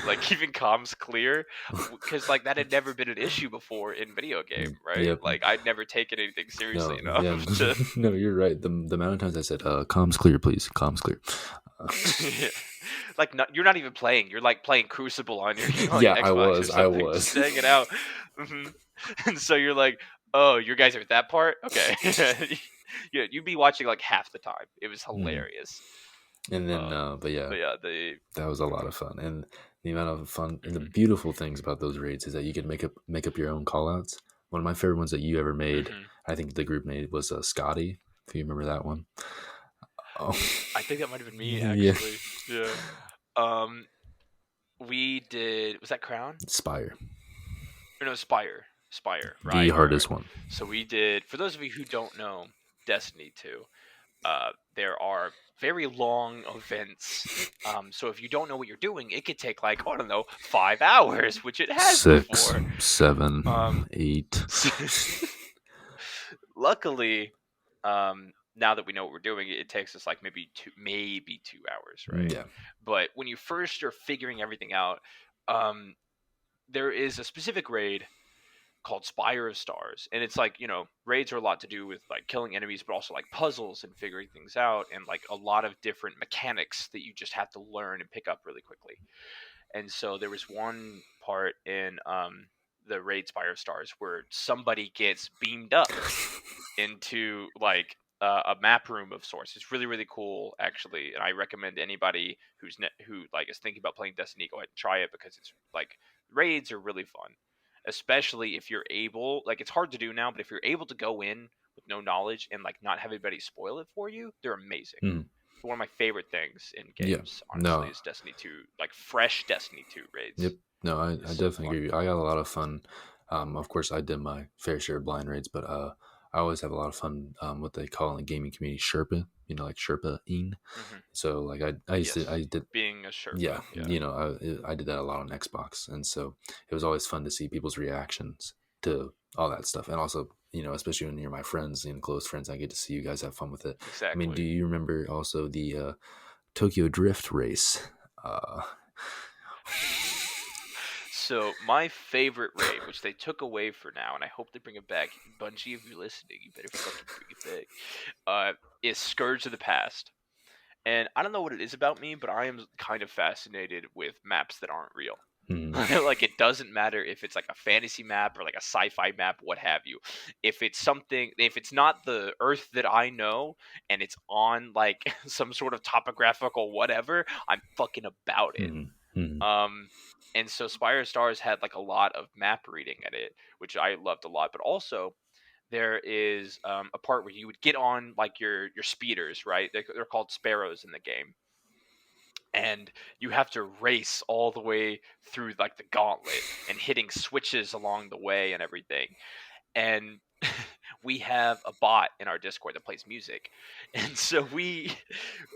Like keeping comms clear, because like that had never been an issue before in video game, right? Yep. Like I'd never taken anything seriously No, enough yeah. to No, you're right. The amount of times I said, "Comms clear, please. Comms clear." Yeah. Like you're not even playing. You're like playing Crucible on your Yeah, Xbox or I something, was. just hanging out. And so you're like, oh, you guys are at that part, okay? Yeah, you'd be watching like half the time. It was hilarious. And then, but yeah, that was a lot of fun. And the amount of fun and the beautiful things about those raids is that you can make up your own callouts. One of my favorite ones that you ever made, I think the group made, was Scotty. If you remember that one. Oh, I think that might have been me actually. Yeah. We did. Was that Crown? Spire. Or no, Spire. Right. The hardest one. So we did. For those of you who don't know, Destiny 2. There are very long events. So if you don't know what you're doing, it could take like, I don't know, 5 hours, which it has 6, before. 7, 8. Luckily, now that we know what we're doing, it takes us like maybe 2 hours, right? Yeah. But when you first are figuring everything out, there is a specific raid called Spire of Stars, and it's like, raids are a lot to do with like killing enemies, but also like puzzles and figuring things out, and like a lot of different mechanics that you just have to learn and pick up really quickly. And so there was one part in the raid Spire of Stars where somebody gets beamed up into like a map room of sorts. It's really, really cool, actually, and I recommend anybody who like is thinking about playing Destiny, go ahead and try it, because it's like raids are really fun, especially if you're able. Like, it's hard to do now, but if you're able to go in with no knowledge and like not have anybody spoil it for you, they're amazing. One of my favorite things in games, honestly, is Destiny 2, like fresh Destiny 2 raids. Yep. No, I definitely agree. I got a lot of fun. Of course, I did my fair share of blind raids, but I always have a lot of fun. What they call in the gaming community Sherpa, like Sherpa-ing. So like I did being a Sherpa. Yeah. I did that a lot on Xbox, and so it was always fun to see people's reactions to all that stuff, and also especially when you're my friends and close friends, I get to see you guys have fun with it. Exactly. I mean, do you remember also the Tokyo Drift race? So my favorite raid, which they took away for now, and I hope they bring it back. Bungie, if you're listening, you better fucking bring it back. Is Scourge of the Past. And I don't know what it is about me, but I am kind of fascinated with maps that aren't real. Like, it doesn't matter if it's like a fantasy map or like a sci-fi map, what have you. If it's not the Earth that I know and it's on like some sort of topographical whatever, I'm fucking about it. And so Spire of Stars had like a lot of map reading at it, which I loved a lot. But also, there is a part where you would get on like your speeders, right? They're called sparrows in the game. And you have to race all the way through like the gauntlet and hitting switches along the way and everything. And we have a bot in our Discord that plays music. And so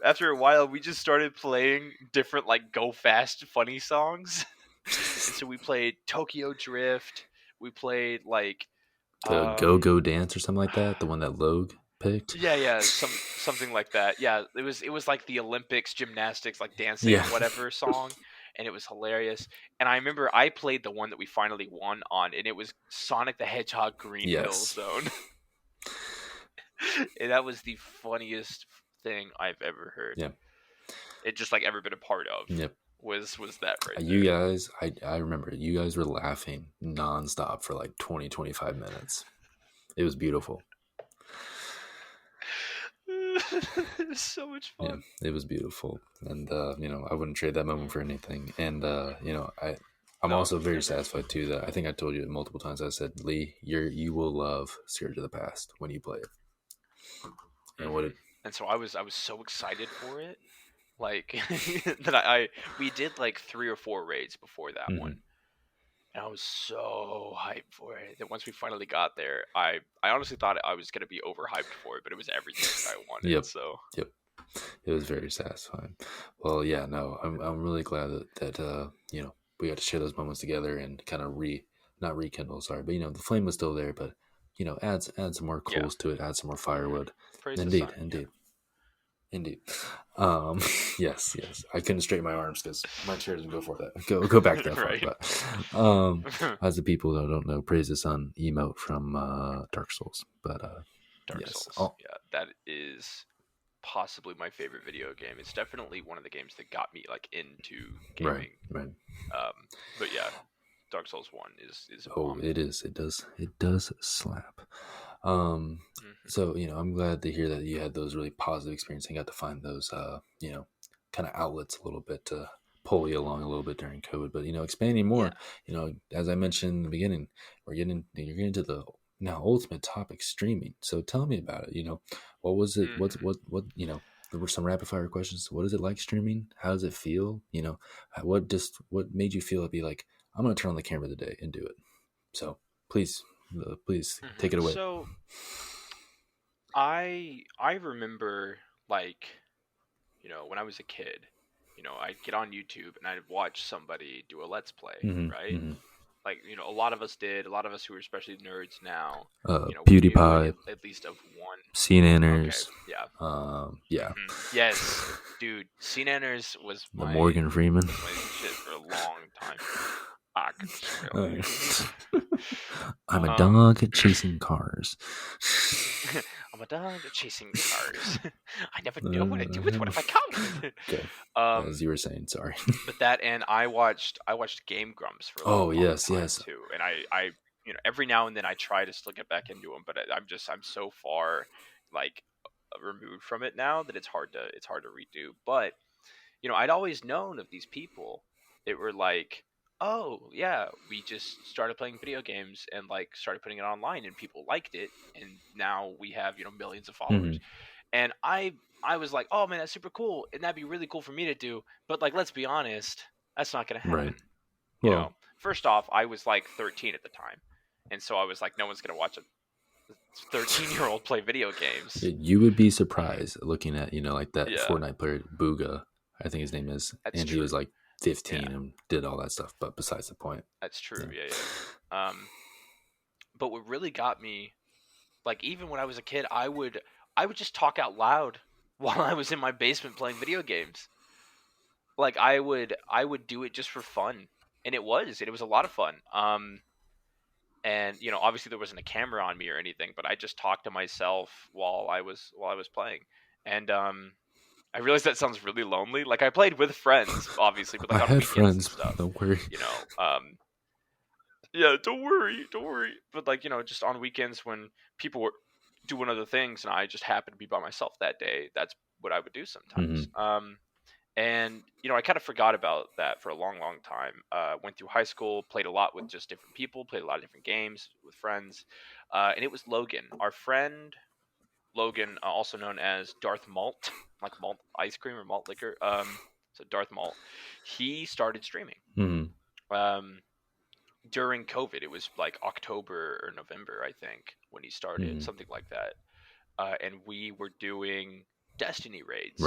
after a while, we just started playing different like go fast funny songs. And so we played Tokyo Drift. We played like the Go Dance or something like that. The one that Logue picked. Yeah, something like that. Yeah, it was like the Olympics, gymnastics, like dancing, whatever song. and it was hilarious. And I remember I played the one that we finally won on, and it was Sonic the Hedgehog Green Hill Zone. And that was the funniest thing I've ever heard. Yeah. It just like ever been a part of. Yep. Was that right You there. guys, I remember you guys were laughing nonstop for like 20-25 minutes. It was beautiful. It was so much fun. Yeah, it was beautiful. And I wouldn't trade that moment for anything. And I'm also very satisfied too that I think I told you it multiple times. I said, Lee, you will love Scourge of the Past when you play it. And and so I was so excited for it. Like that we did like 3 or 4 raids before that one. And I was so hyped for it that once we finally got there, I honestly thought I was going to be overhyped for it, but it was everything that I wanted. Yep. So it was very satisfying. Well, yeah, no, I'm really glad that we got to share those moments together and kind of not rekindle, sorry, but the flame was still there, but add some more coals to it, add some more firewood. Praise Indeed, the sun, indeed. Yes. I couldn't straighten my arms because my chair doesn't go for that. Go back that far. But as the people that don't know, Praise the Sun emote from Dark Souls. But Dark Souls. Yeah, that is possibly my favorite video game. It's definitely one of the games that got me like into gaming. Right. But yeah, Dark Souls 1 is a bomb. It is. It does slap. So I'm glad to hear that you had those really positive experiences and got to find those kind of outlets a little bit to pull you along a little bit during COVID. But expanding more, as I mentioned in the beginning, you're getting to the now ultimate topic, streaming. So tell me about it. What was it? What there were some rapid fire questions. What is it like streaming? How does it feel? What made you feel to be like, I'm going to turn on the camera today and do it? So please take it away. So I remember, like, when I was a kid, I'd get on YouTube and I'd watch somebody do a Let's Play, right? Like, a lot of us did. A lot of us who are especially nerds now. PewDiePie, at least of one. CNanners. Okay, yeah. Yes, dude. CNanners was the Morgan Freeman. Was my shit for a long time. I'm a dog chasing cars. I'm a dog chasing cars. I never know what to do with one if I come. Okay. As you were saying, sorry. But that, and I watched Game Grumps for a long time too. And I every now and then I try to still get back into them, but I'm so far like removed from it now that it's hard to redo. But I'd always known of these people that were like, oh yeah, we just started playing video games and like started putting it online and people liked it, and now we have millions of followers. And I was like, oh man, that's super cool, and that'd be really cool for me to do, but like, let's be honest, that's not gonna happen. Right. Well, first off, I was like 13 at the time, and so I was like, no one's gonna watch a 13-year-old play video games. You would be surprised looking at like that Fortnite player Booga, I think his name is. That's and true. He was like 15 and did all that stuff, but besides the point. That's true. Yeah. But what really got me, like, even when I was a kid, I would just talk out loud while I was in my basement playing video games. Like, I would do it just for fun, and it was a lot of fun. And obviously there wasn't a camera on me or anything, but I just talked to myself while I was playing. And I realize that sounds really lonely. Like, I played with friends, obviously, but like on weekends and stuff. Don't worry. Yeah, don't worry. But like, just on weekends when people were doing other things and I just happened to be by myself that day, that's what I would do sometimes. And I kind of forgot about that for a long, long time. Went through high school, played a lot with just different people, played a lot of different games with friends. And it was Logan, our friend Logan, also known as Darth Malt, like malt ice cream or malt liquor. So Darth Malt, he started streaming. During COVID, it was like October or November, I think, when he started, something like that. And we were doing Destiny raids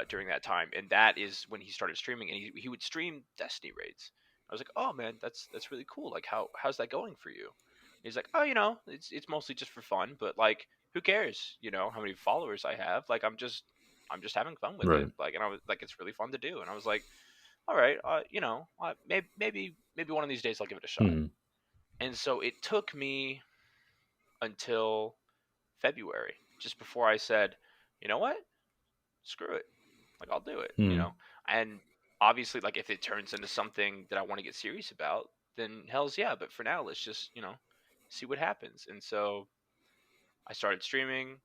during that time, and that is when he started streaming. And he would stream Destiny raids. I was like, oh man, that's really cool. Like, how's that going for you? And he's like, oh, it's mostly just for fun, but like, who cares? How many followers I have? Like, I'm just having fun with it. Like, and I was like, it's really fun to do. And I was like, all right, maybe one of these days I'll give it a shot. Mm. And so it took me until February, just before I said, you know what, screw it, like I'll do it, Mm. and obviously, like if it turns into something that I want to get serious about, then hell's yeah. But for now, let's just see what happens. And so I started streaming.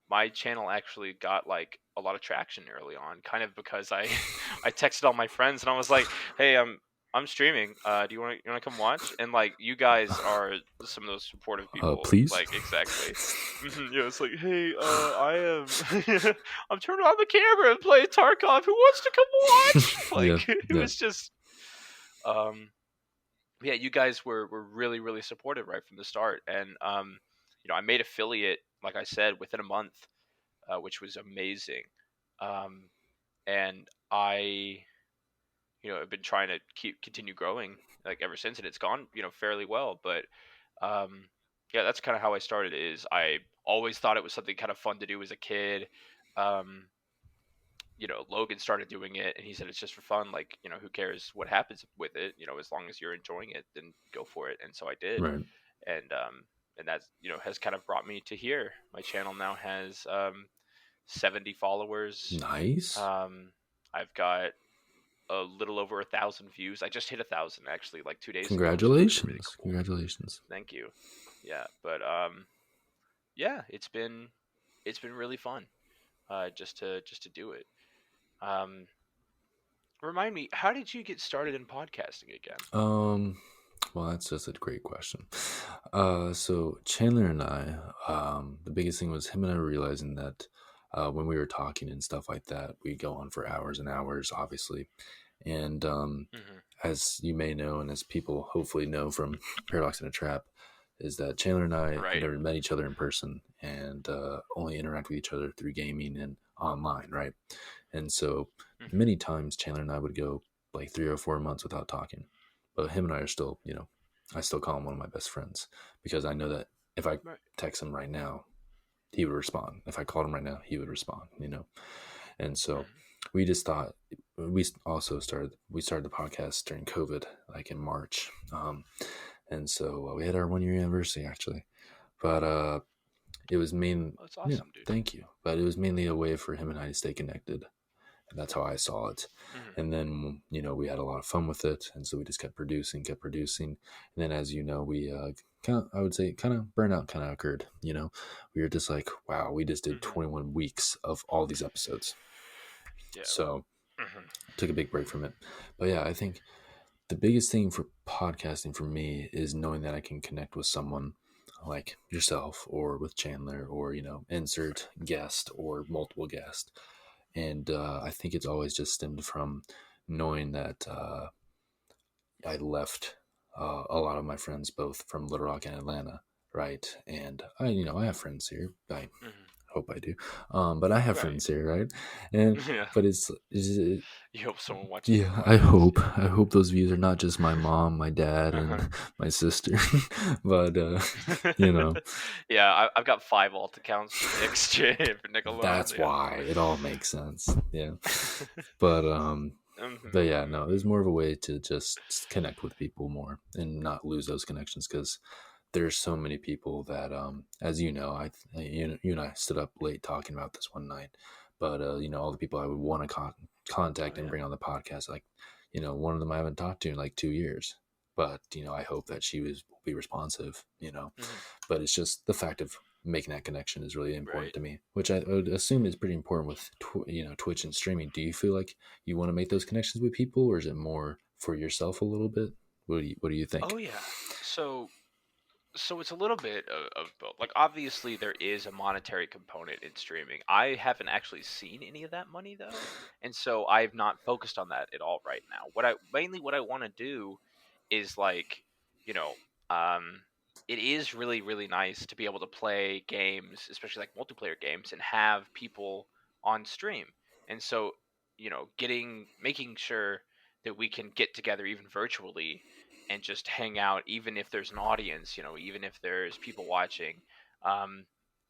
My channel actually got like a lot of traction early on, kind of because I I texted all my friends and I was like, "Hey, I'm streaming. Do you want to come watch?" And like you guys are some of those supportive people. Please. Like exactly. Yeah, it's like, "Hey, I am I'm turning on the camera and playing Tarkov. Who wants to come watch?" Yeah. Like it Yeah. was just um yeah, you guys were really really supportive right from the start. And I made affiliate, like I said, within a month, which was amazing. Um, and I, have been trying to continue growing like ever since, and it's gone, fairly well. But yeah, that's kind of how I started. Is I always thought it was something kind of fun to do as a kid. Um, Logan started doing it, and he said it's just for fun. Like, who cares what happens with it? As long as you're enjoying it, then go for it. And so I did, Right. and that's has kind of brought me to here. My channel now has 70 followers. Nice. I've got a little over 1,000 views. I just hit 1,000 actually, like 2 days ago. So really, really Congratulations. cool. Congratulations. Thank you. Yeah, but yeah, it's been really fun. Just to do it. Um, Remind me, how did you get started in podcasting again? Well, that's just a great question. So Chandler and I, the biggest thing was him and I realizing that when we were talking and stuff like that, we go on for hours and hours, obviously. And Hmm. as you may know, and as people hopefully know from Paradox in a Trap, is that Chandler and I had Right. never met each other in person and only interact with each other through gaming and online, right? And so Hmm. many times Chandler and I would go like 3 or 4 months without talking. But him and I are still, I still call him one of my best friends because I know that if I Right. text him right now, he would respond. If I called him right now, he would respond. And so Hmm. we just thought we started the podcast during COVID, like in March. And so we had our 1 year anniversary actually, but it was Well, that's yeah, awesome, dude. thank you. But it was mainly a way for him and I to stay connected. And that's how I saw it. Hmm. And then, we had a lot of fun with it. And so we just kept producing, kept producing. And then, as you know, we I would say, kind of burnout kind of occurred. We were just like, wow, we just did Hmm. 21 weeks of all these episodes. Yeah. So Hmm. took a big break from it. But yeah, I think the biggest thing for podcasting for me is knowing that I can connect with someone like yourself or with Chandler or, insert guest or multiple guests. And I think it's always just stemmed from knowing that I left a lot of my friends both from Little Rock and Atlanta, right? And I have friends here. I Hmm. hope I do, but I have Right. friends here, right? And Yeah. but it's You hope someone watches the yeah, I podcast. hope. Yeah. I hope those views are not just my mom, my dad, Uh-huh. and my sister, but you know, Yeah, I've got 5 alt accounts for Nick's for Nick alone. that's Yeah. why it all makes sense. Yeah, but Mhm, but yeah, mhm. no, there's more of a way to just connect with people more and not lose those connections because there's so many people that as you know, you and I stood up late talking about this one night, but all the people I would want to Oh contact and yeah. bring on the podcast, like one of them I haven't talked to in like 2 years, but I hope that she will be responsive. Mhm. But it's just the fact of making that connection is really important Right. to me, which I would assume is pretty important with Twitch and streaming. Do you feel like you want to make those connections with people, or is it more for yourself a little bit? What do you think? Oh yeah. So it's a little bit of both. Like obviously there is a monetary component in streaming. I haven't actually seen any of that money though, and so I've not focused on that at all right now. What I want to do is like, you know, um, it is really really nice to be able to play games, especially like multiplayer games, and have people on stream. And so, making sure that we can get together even virtually and just hang out, even if there's an audience, even if there's people watching.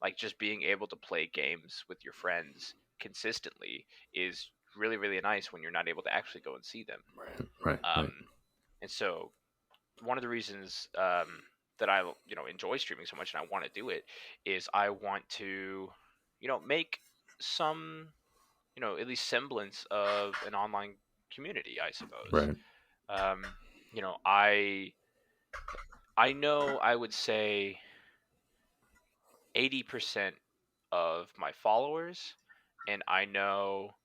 Like just being able to play games with your friends consistently is really, really nice when you're not able to actually go and see them. Right. And so one of the reasons that I enjoy streaming so much and I want to do it is I want to make some at least semblance of an online community, I suppose. Right. Um, I know I would say 80% of my followers, and I know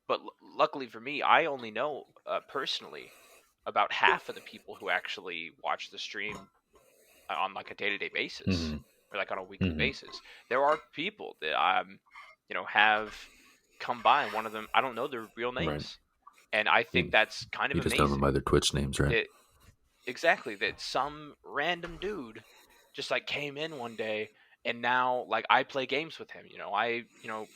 but luckily for me, I only know personally about half of the people who actually watch the stream on like a day-to-day basis Mm-hmm. or like on a weekly Mm-hmm. basis. There are people that have come by, and one of them I don't know their real Right. names, and I think that's kind of You just know them amazing by their Twitch names, right? that exactly that some random dude just like came in one day, and now like I play games with him. I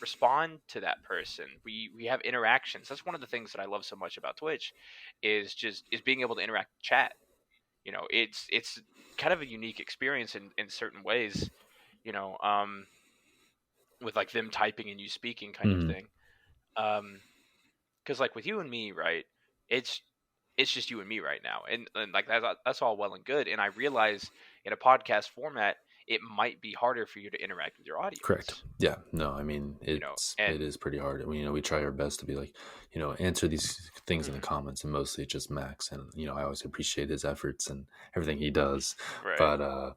respond to that person. We have interactions. That's one of the things that I love so much about Twitch is being able to interact with chat. It's kind of a unique experience in certain ways, you know, with like them typing and you speaking kind of Mm-hmm. thing. Because like with you and me, right? It's it's just you and me right now, and like that's all well and good. And I realize in a podcast format, it might be harder for you to interact with your Correct. audience. Yeah. No, I mean it And is pretty hard. We try our best to be like, answer these things in the mhm, comments, and mostly it's just Max, and I always appreciate his efforts and everything he does. right, But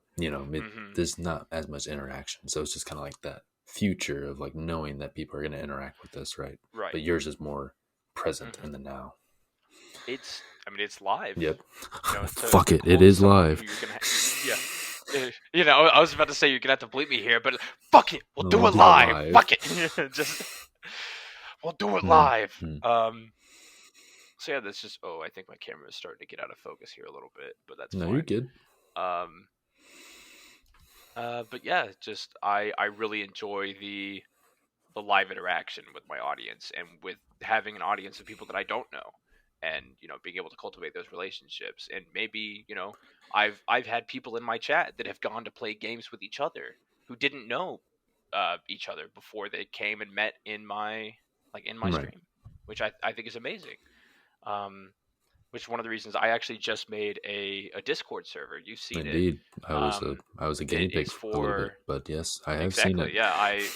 hmm there's not as much interaction, so it's just kind of like that future of like knowing that people are going to interact with us, right? right. But yours is more present in hmm the now. It's live. Yep. To Fuck it, it quote is someone who live. you're gonna, yeah. I was about to say you're gonna have to bleep me here, but fuck it, we'll do We'll it do it live. live. Fuck it, just we'll do it Mm, live. mm. So yeah, that's just. Oh, I think my camera is starting to get out of focus here a little bit, but that's No, you're fine. good. Um, but yeah, just I really enjoy the live interaction with my audience and with having an audience of people that I don't know, and being able to cultivate those relationships. And maybe I've had people in my chat that have gone to play games with each other who didn't know each other before they came and met in my Right. stream, which I think is amazing. Um, which is one of the reasons I actually just made a Discord server. You've seen it. Indeed, I was a guinea That pig is for a little bit, for but yes, I have seen it. exactly, yeah. I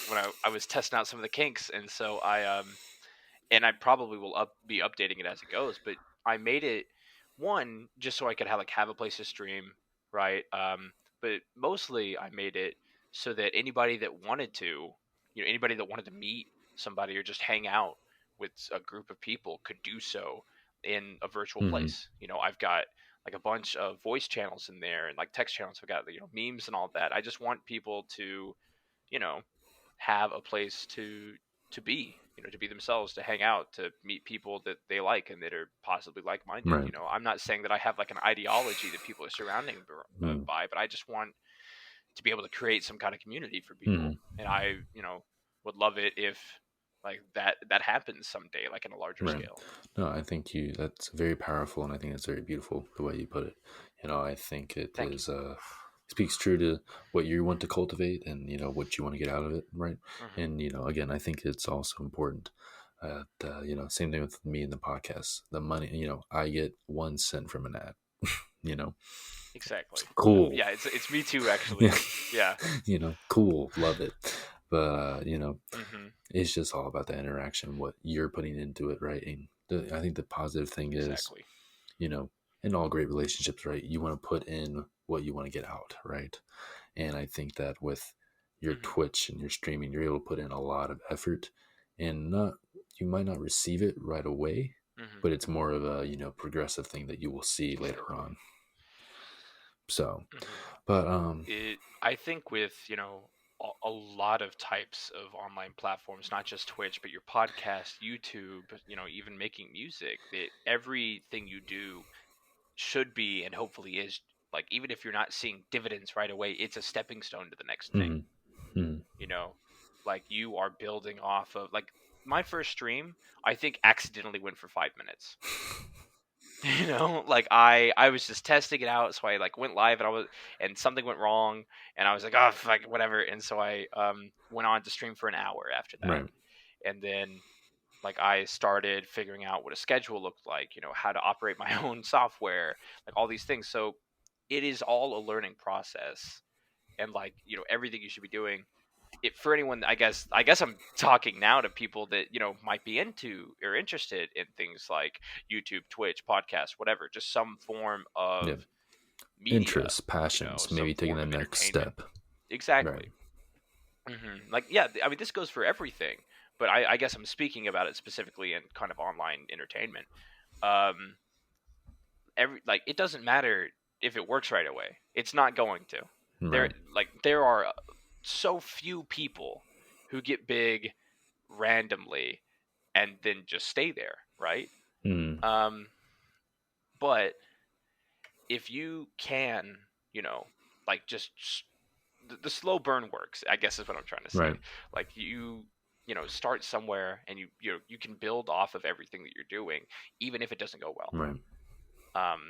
was testing out some of the kinks, and so I probably will be updating it as it goes. But I made it one just so I could have a place to stream, right? But mostly I made it so that anybody that wanted to meet somebody or just hang out with a group of people could do so in a virtual Hmm. place. I've got like a bunch of voice channels in there and like text channels. I've got memes and all that. I just want people to you know have a place to be to be themselves, to hang out, to meet people that they like and that are possibly like-minded. Right. I'm not saying that I have like an ideology that people are surrounding Mm. by, but I just want to be able to create some kind of community for people. Mm. And I would love it if like that happens someday, like in a larger Right. scale. No, I think that's very powerful, and I think it's very beautiful the way you put it. I think it Thank you. is speaks true to what you want to cultivate, and what you want to get out of it, right? hmm And again, I think it's also important. Same thing with me in the podcast. The money, I get 1 cent from an ad. you know, Exactly. cool. Yeah, it's me too, actually. Yeah. Yeah. Cool, love it. But hmm it's just all about the interaction, what you're putting into it, right? And I think the positive thing is, Exactly. in all great relationships, right, you want to put in what you want to get out, right? And I think that with your hmm Twitch and your streaming, you're able to put in a lot of effort, and not you might not receive it right away, hmm but it's more of a progressive thing that you will see later Exactly. on. So, hmm but I think with a lot of types of online platforms, not just Twitch, but your podcast, YouTube, even making music, that everything you do should be and hopefully is like, even if you're not seeing dividends right away, it's a stepping stone to the next thing. mm, mm, You know, like you are building off of like my first stream, I think accidentally went for 5 minutes. Like I was just testing it out, so I like went live and something went wrong, and I was like, oh fuck, whatever, and so I went on to stream for an hour after that, right, and then like I started figuring out what a schedule looked like, how to operate my own software, like all these things. So it is all a learning process, and like everything you should be doing it for anyone. I guess I'm talking now to people that might be into or interested in things like YouTube, Twitch, podcast, whatever, just some form of Yeah. media, Interests, passions, some maybe taking form the of next entertainment. step. Right. Exactly. Like, yeah, I mean, this goes for everything, but I guess I'm speaking about it specifically in kind of online entertainment. Um, it doesn't matter if it works right away. It's not going to. Right. There are so few people who get big randomly and then just stay there, right? Mm. Um, but if you can, just the slow burn works, I guess is what I'm trying to say. Right. Like start somewhere, and you can build off of everything that you're doing, even if it doesn't go well. Right. Um,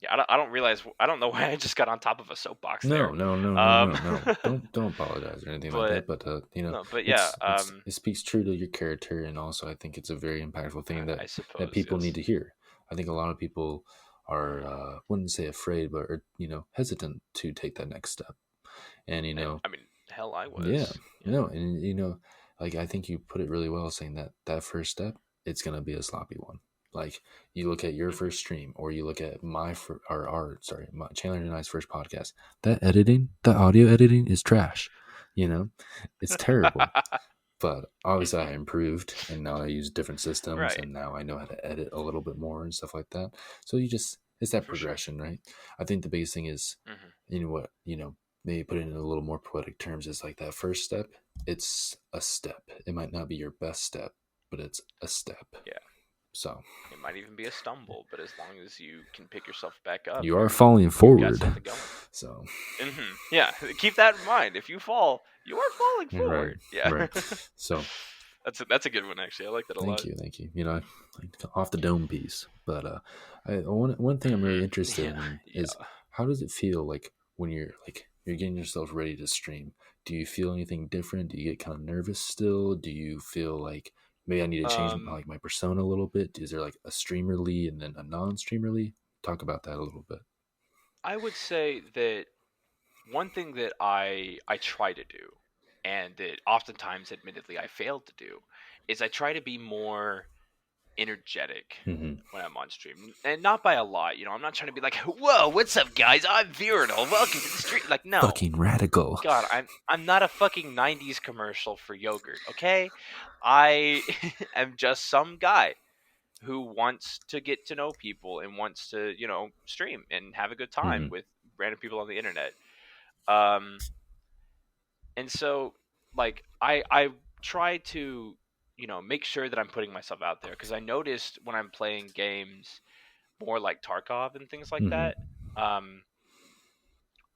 yeah, I don't realize, I don't know why I just got on top of a soapbox No, there. no, no, no, Um, no, no. Don't apologize or anything like but that. But no, but yeah, it speaks true to your character, and also I think it's a very impactful thing I that suppose, people need yes. to hear. I think a lot of people are wouldn't say afraid, but are hesitant to take that next step. And And I mean, hell, I yeah, was. Yeah. and like I think you put it really well, saying that that first step, it's gonna be a sloppy one. Like you look at your Hmm. first stream, or you look at my Chandler and I's first podcast. That editing, the audio editing is trash. You know, it's terrible. But obviously, I Hmm. improved, and now I use different systems, Right. and now I know how to edit a little bit more and stuff like that. So it's that For sure. progression, right? I think the biggest thing is, Hmm. maybe put it in a little more poetic terms, is like that first step. It's a step. It might not be your best step, but it's a step. Yeah. So It might even be a stumble, but as long as you can pick yourself back up, you are falling you've got forward. something going. So Yeah, keep that in mind. If you fall, you are falling right, forward. Yeah. right. So That's a good one, actually. I like that a lot. thank you. Like off the dome piece. But one thing I'm really interested Yeah, in is, yeah. how does it feel like when you're getting yourself ready to stream? Do you feel anything different? Do you get kind of nervous still? Do you feel like maybe I need to change Um, my persona a little bit? Is there like a streamerly and then a non-streamerly? Talk about that a little bit. I would say that one thing that I try to do, and that oftentimes, admittedly, I failed to do, is I try to be more energetic Mm-hmm. when I'm on stream, and not by a lot. I'm not trying to be like, "Whoa, what's up, guys? I'm Viridal. Welcome to the stream." Like, no, Fucking radical. God, I'm not a fucking '90s commercial for yogurt. Okay, I am just some guy who wants to get to know people and wants to stream and have a good time Mm-hmm. with random people on the internet. Um, and so like I try to make sure that I'm putting myself out there, because I noticed when I'm playing games more like Tarkov and things like Mm-hmm. that, um,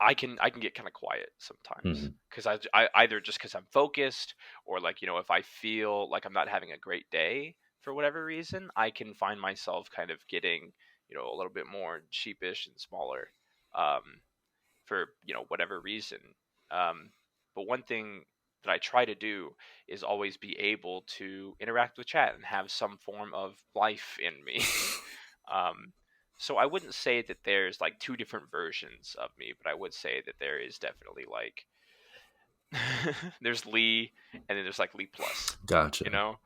I can get kind of quiet Mm-hmm. sometimes, because I either just because I'm focused, or like if I feel like I'm not having a great day for whatever reason, I can find myself kind of getting a little bit more sheepish and smaller, um, for whatever reason. Um, but one thing that I try to do is always be able to interact with chat and have some form of life in me. um, so I wouldn't say that there's like two different versions of me, but I would say that there is definitely like there's Lee, and then there's like Lee plus, you Gotcha. know.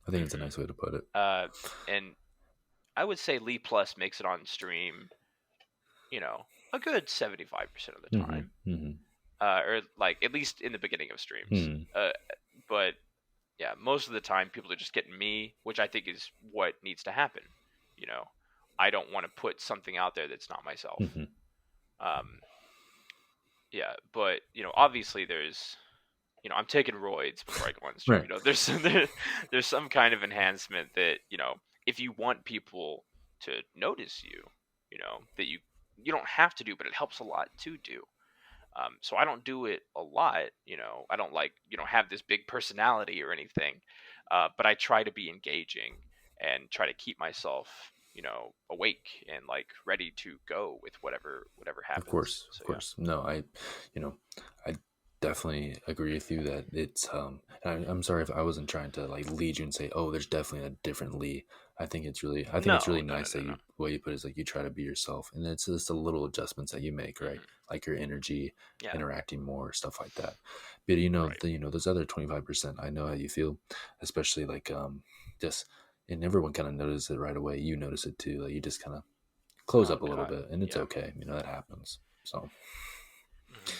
I think it's a Hmm. nice way to put it. And I would say Lee plus makes it on stream, you know, a good 75% of the Mm-hmm. time, Mm-hmm. or like at least in the beginning of streams. Hmm. But yeah, most of the time people are just getting me, which I think is what needs to happen. You know, I don't want to put something out there that's not myself. Mm-hmm. Um, yeah, but obviously there's, I'm taking roids before I go on stream. Right. There's some kind of enhancement that if you want people to notice you, that you don't have to do, but it helps a lot to do. So I don't do it a lot. I don't like have this big personality or anything, but I try to be engaging and try to keep myself awake and like ready to go with whatever Of happens. course, of So yeah. course. No, you know, I definitely agree with you that it's I'm sorry if I wasn't trying to like lead you and say, oh, there's definitely a different Lee. I think it's No, really no, no, nice no, that no. you way you put it is like you try to be yourself, and it's just the little adjustments that you make, right? Hmm. Like your energy, Yeah, interacting more, stuff like that. But right. those other 25%, I know how you feel, especially like just and everyone kind of notices it right away. You notice it too. Like you just kind of close Oh up a little God, bit, and it's yeah. okay. That happens. So Hmm.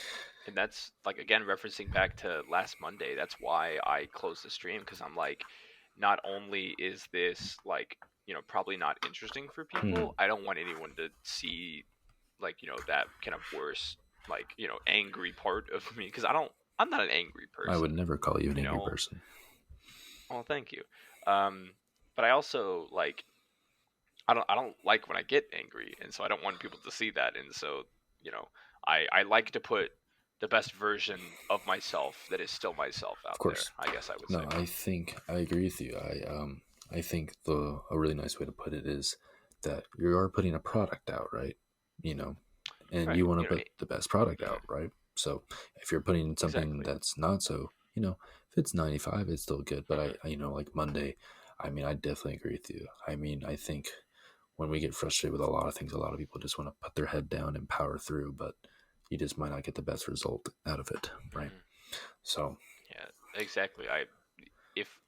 And that's like again referencing back to last Monday. That's why I closed the stream because I'm like, not only is this like probably not interesting for mhm. people, I don't want anyone to see like that kind of worse like angry part of me because I'm not an angry I person, would never call you an you angry know. person. Well, thank you. Um, but I also like I don't like when I get angry, and so I don't want people to see that. And so you know, I like to put the best version of myself that is still myself Of out there. course. I guess I would say. No, I think I agree with you. I think the a really nice way to put it is that you are putting a product out, right? You know, and Right. you want to put the best product Mhm, out, right? So if you're putting something exactly. that's not so, if it's 95, it's still good. But Hmm. like Monday, I mean, I definitely agree with you. I mean, I think when we get frustrated with a lot of things, a lot of people just want to put their head down and power through, but you just might not get the best result out of it, right? Hmm. So, Yeah, exactly. If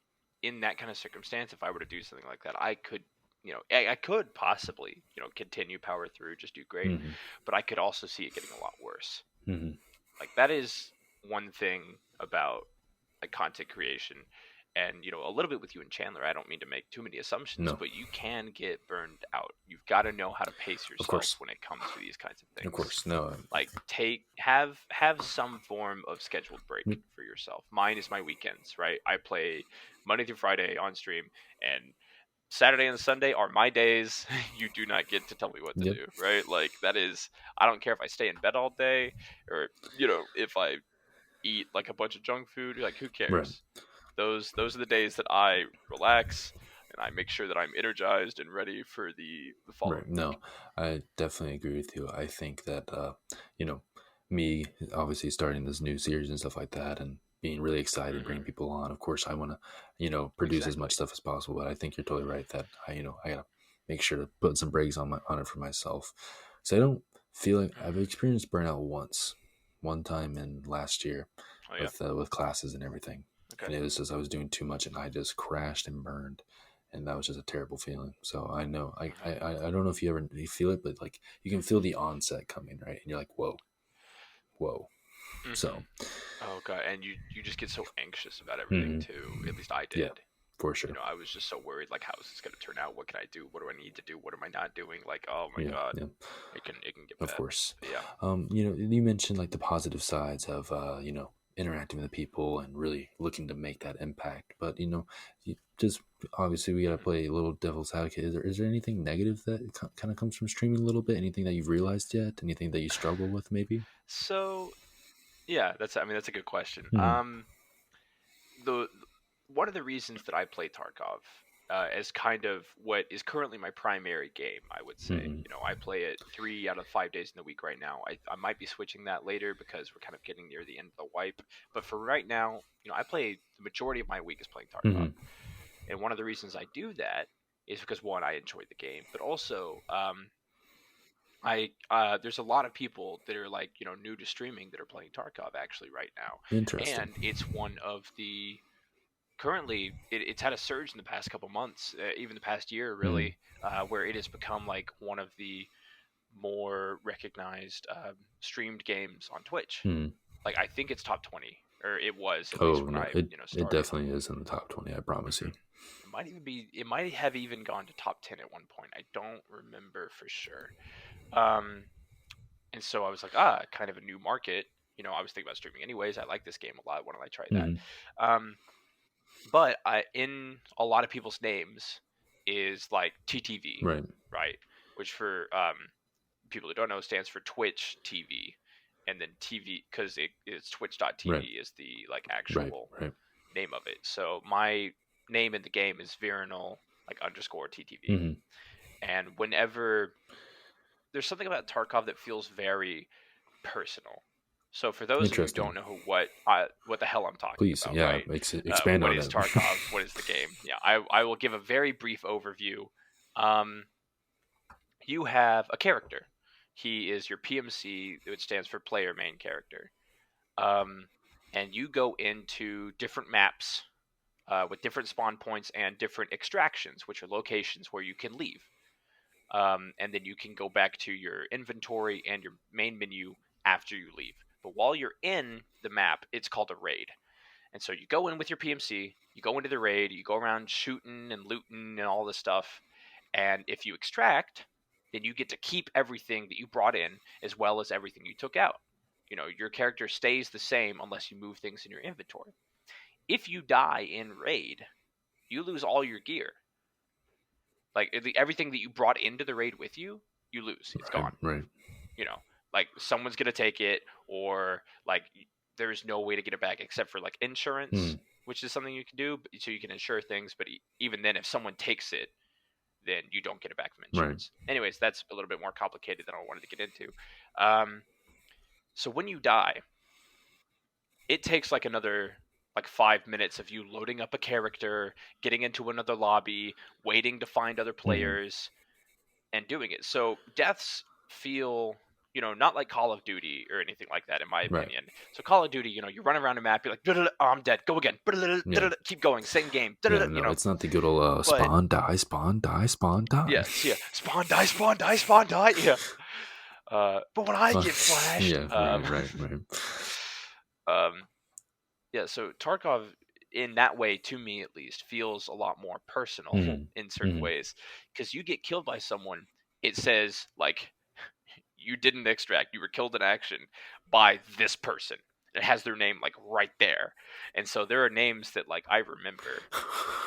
in that kind of circumstance, if I were to do something like that, I could, I could possibly, continue power through, just do great, mhm, but I could also see it getting a lot worse. mhm. Like that is one thing about like content creation, and a little bit with you and Chandler. I don't mean to make too many assumptions, No, but you can get burned out. You've got to know how to pace of yourself course, when it comes to these kinds of of things. course, no, Like have some form of scheduled break mm, for yourself. Mine is my weekends, right? I play Monday through Friday on stream, and Saturday and Sunday are my days. You do not get to tell me what to yep, do, right? Like that is, I don't care if I stay in bed all day or if I eat like a bunch of junk food, like who right. cares? Those are the days that I relax and I make sure that I'm energized and ready for the Right. following week. No, I definitely agree with you. I think that, you know, me obviously starting this new series and stuff like that and being really excited, Hmm. bringing people on. Of course, I want to, produce as much Exactly. stuff as possible. But I think you're totally right that I gotta make sure to put some brakes on it for myself. So I don't feel like I've Hmm. experienced burnout one time in last year Oh yeah. with classes and everything. Okay. And it was just I was doing too much and I just crashed and burned, and that was just a terrible feeling. So I know Hmm. I don't know if you feel it, but like you can feel the onset coming, right? And you're like, whoa, whoa. Hmm. So Oh god, and you just get so anxious about everything mhm, too. At least I yeah, did. for sure, I was just so worried. Like, how is this going to turn out? What can I do? What do I need to do? What am I not doing? Like, oh my yeah, god, yeah, it can get of bad. course. But yeah. You mentioned like the positive sides of interacting with the people and really looking to make that impact, but just obviously we got to Mhm. play a little devil's advocate. Is there anything negative that kind of comes from streaming a little bit? Anything that you've realized yet? Anything that you struggle with maybe? So yeah, that's a good question. Hmm. The one of the reasons that I play Tarkov as kind of what is currently my primary game, I would say. Hmm. I play it 3 out of 5 days in the week right now. I might be switching that later because we're kind of getting near the end of the wipe. But for right now, I play the majority of my week is playing Tarkov, Hmm. and one of the reasons I do that is because one, I enjoy the game, but also I there's a lot of people that are like new to streaming that are playing Tarkov actually right now, Interesting. and it's one of the currently it's had a surge in the past couple months, even the past year Hmm. really, where it has become like one of the more recognized streamed games on Twitch. Hmm. Like I think it's top 20, or it was at Oh least when no, I it started. definitely is in the top 20. I promise Hmm. you. It might have even gone to top 10 at one point. I don't remember for sure. Um, and so I was like, kind of a new market. I was thinking about streaming anyways. I like this game a lot. Why don't I try that? Hmm. Um, but in a lot of people's names is like TTV, Right. right? Which for people who don't know stands for Twitch TV, and then TV because it's Right. Twitch.tv is the like Right. actual Right. name of it. So my name in the game is Virinal like underscore TTV, Hmm. and whenever there's something about Tarkov that feels very personal. So for those of you who don't know what the hell I'm talking Please, about, yeah, right? expand What on is it. Tarkov? What is the game? Yeah, I will give a very brief overview. You have a character. He is your PMC, which stands for player main character. And you go into different maps with different spawn points and different extractions, which are locations where you can leave. And then you can go back to your inventory and your main menu after you leave. But while you're in the map, it's called a raid. And so you go in with your PMC, you go into the raid, you go around shooting and looting and all this stuff. And if you extract, then you get to keep everything that you brought in as well as everything you took out. You know, your character stays the same unless you move things in your inventory. If you die in raid, you lose all your gear. Like everything that you brought into the raid with you, you lose. It's gone. Right. You know, like someone's gonna take it, or like there's no way to get it back except for like insurance, which is something you can do, so you can insure things. But even then, if someone takes it, then you don't get it back from insurance. Right. Anyways, that's a little bit more complicated than I wanted to get into. So when you die, it takes like another like 5 minutes of you loading up a character, getting into another lobby, waiting to find other players, and doing it. So deaths feel, you know, not like Call of Duty or anything like that, in my opinion. So Call of Duty, you know, you run around a map, you're like, oh, I'm dead, go again, keep going, same game. Yeah, You know, it's not the good old spawn, die, spawn, die, spawn, die. Yeah, spawn, die, spawn, die, spawn, die. Yeah. But when I get flashed, right. Yeah, so Tarkov, in that way, to me at least, feels a lot more personal in certain ways, because you get killed by someone, it says like you didn't extract, you were killed in action by this person. It has their name like right there, and so there are names that like I remember